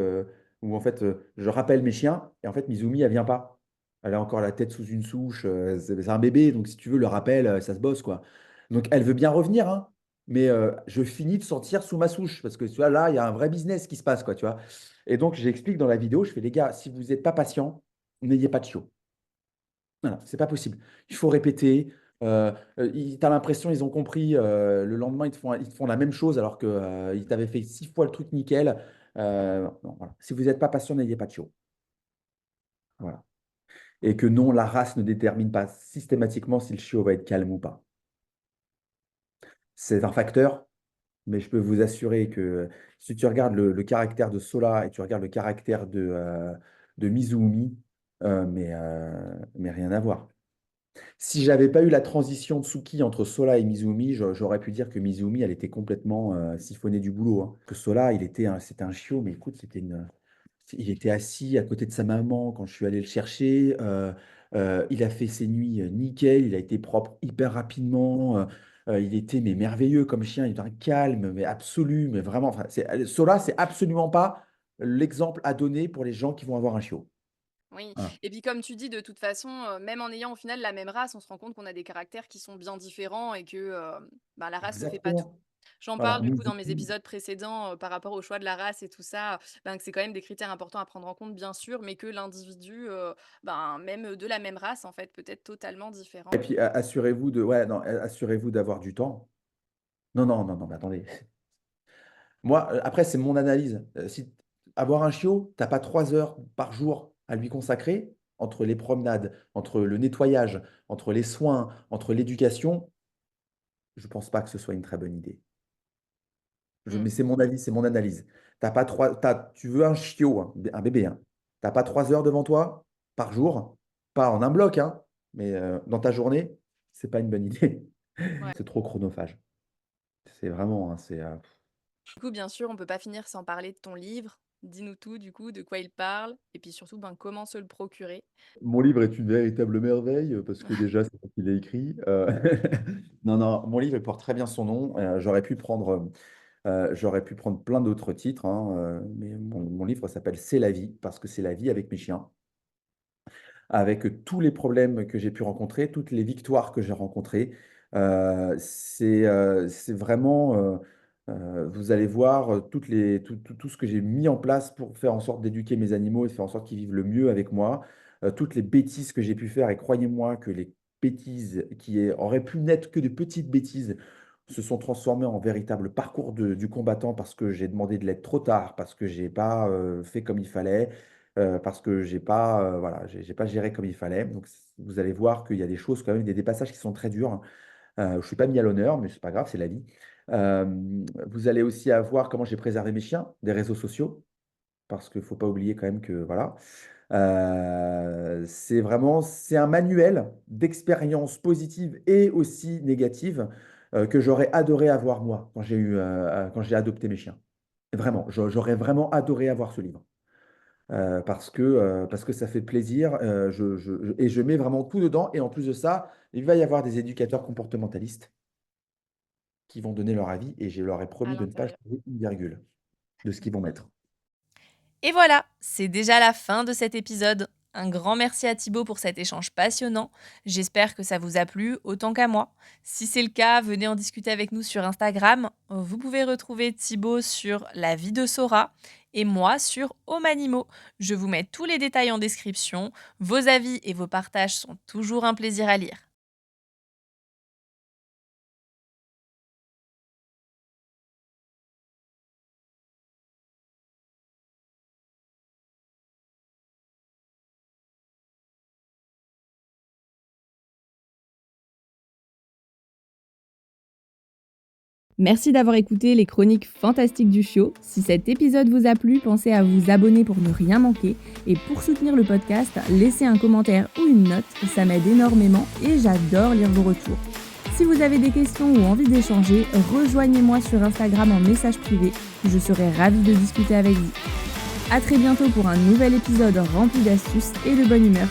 où en fait, je rappelle mes chiens et en fait, Mizumi, elle vient pas. Elle a encore la tête sous une souche, c'est un bébé, donc si tu veux, le rappel, ça se bosse, quoi. Donc elle veut bien revenir, hein, mais je finis de sortir sous ma souche parce que tu vois, là, il y a un vrai business qui se passe, quoi, tu vois. Et donc, j'explique dans la vidéo, je fais, les gars, si vous n'êtes pas patient, n'ayez pas de chiot. Voilà, c'est pas possible. Il faut répéter. Tu as l'impression ils ont compris. Le lendemain, ils te font la même chose alors que, ils t'avaient fait 6 fois le truc nickel. Non, voilà. Si vous n'êtes pas patient, n'ayez pas de chiot. Voilà. Et que non, la race ne détermine pas systématiquement si le chiot va être calme ou pas. C'est un facteur, mais je peux vous assurer que si tu regardes le caractère de Sola et tu regardes le caractère de Mizumi, mais rien à voir. Si j'avais pas eu la transition de Tsuki entre Sola et Mizumi, j'aurais pu dire que Mizumi, elle était complètement siphonnée du boulot, hein. Que Sola, c'était un chiot, mais écoute, il était assis à côté de sa maman quand je suis allé le chercher. Il a fait ses nuits nickel, il a été propre hyper rapidement. Il était mais merveilleux comme chien, il était un calme, mais absolu, mais vraiment. Enfin, Sola, c'est absolument pas l'exemple à donner pour les gens qui vont avoir un chiot. Oui, Voilà. et puis comme tu dis, de toute façon, même en ayant au final la même race, on se rend compte qu'on a des caractères qui sont bien différents et que, bah, la race ne fait pas tout. Exactement. J'en Voilà. parle du coup dans mes épisodes précédents, par rapport au choix de la race et tout ça, ben, que c'est quand même des critères importants à prendre en compte bien sûr, mais que l'individu, ben, même de la même race en fait, peut être totalement Et différent. puis assurez-vous ouais, non, assurez-vous d'avoir du temps. Non, non, non, non, mais attendez. Moi, après, c'est mon analyse. Si avoir un chiot, t'as pas 3 heures par jour à lui consacrer entre les promenades, entre le nettoyage, entre les soins, entre l'éducation, je pense pas que ce soit une très bonne idée. Mmh. Mais c'est mon avis, c'est mon analyse. Tu veux un chiot, hein, un bébé, hein. T'as pas 3 heures devant toi par jour, pas en un bloc, hein, mais dans ta journée, c'est pas une bonne idée. Ouais. C'est trop chronophage. C'est vraiment, hein, Du coup, bien sûr, on peut pas finir sans parler de ton livre. Dis-nous tout du coup, de quoi il parle et puis surtout, ben, comment se le procurer? Mon livre est une véritable merveille parce que déjà, c'est moi qui l'ai écrit. Non, non, mon livre il porte très bien son nom. J'aurais pu prendre plein d'autres titres, hein, mais mon livre s'appelle C'est la vie parce que c'est la vie avec mes chiens, avec tous les problèmes que j'ai pu rencontrer, toutes les victoires que j'ai rencontrées. C'est vraiment, vous allez voir tout ce que j'ai mis en place pour faire en sorte d'éduquer mes animaux et de faire en sorte qu'ils vivent le mieux avec moi, toutes les bêtises que j'ai pu faire. Et croyez-moi que les bêtises auraient pu n'être que de petites bêtises se sont transformées en véritable parcours du combattant parce que j'ai demandé de l'aide trop tard, parce que j'ai pas fait comme il fallait, parce que voilà, j'ai pas géré comme il fallait. Donc, vous allez voir qu'il y a des choses quand même, des passages qui sont très durs, hein. Je ne suis pas mis à l'honneur, mais c'est pas grave, c'est la vie. Vous allez aussi avoir comment j'ai préservé mes chiens des réseaux sociaux, parce qu'il ne faut pas oublier quand même que voilà. C'est un manuel d'expériences positives et aussi négatives que j'aurais adoré avoir moi quand j'ai adopté mes chiens. Vraiment, j'aurais vraiment adoré avoir ce livre. Parce que ça fait plaisir. Et je mets vraiment tout dedans. Et en plus de ça, il va y avoir des éducateurs comportementalistes qui vont donner leur avis. Et je leur ai À promis de ne pas l'intérieur. changer une virgule de ce qu'ils vont mettre. Et voilà, c'est déjà la fin de cet épisode. Un grand merci à Thibaut pour cet échange passionnant. J'espère que ça vous a plu autant qu'à moi. Si c'est le cas, venez en discuter avec nous sur Instagram. Vous pouvez retrouver Thibaut sur La vie de Sora et moi sur Omanimo. Je vous mets tous les détails en description. Vos avis et vos partages sont toujours un plaisir à lire. Merci d'avoir écouté les chroniques fantastiques du chiot. Si cet épisode vous a plu, pensez à vous abonner pour ne rien manquer. Et pour soutenir le podcast, laissez un commentaire ou une note, ça m'aide énormément et j'adore lire vos retours. Si vous avez des questions ou envie d'échanger, rejoignez-moi sur Instagram en message privé. Je serai ravie de discuter avec vous. À très bientôt pour un nouvel épisode rempli d'astuces et de bonne humeur.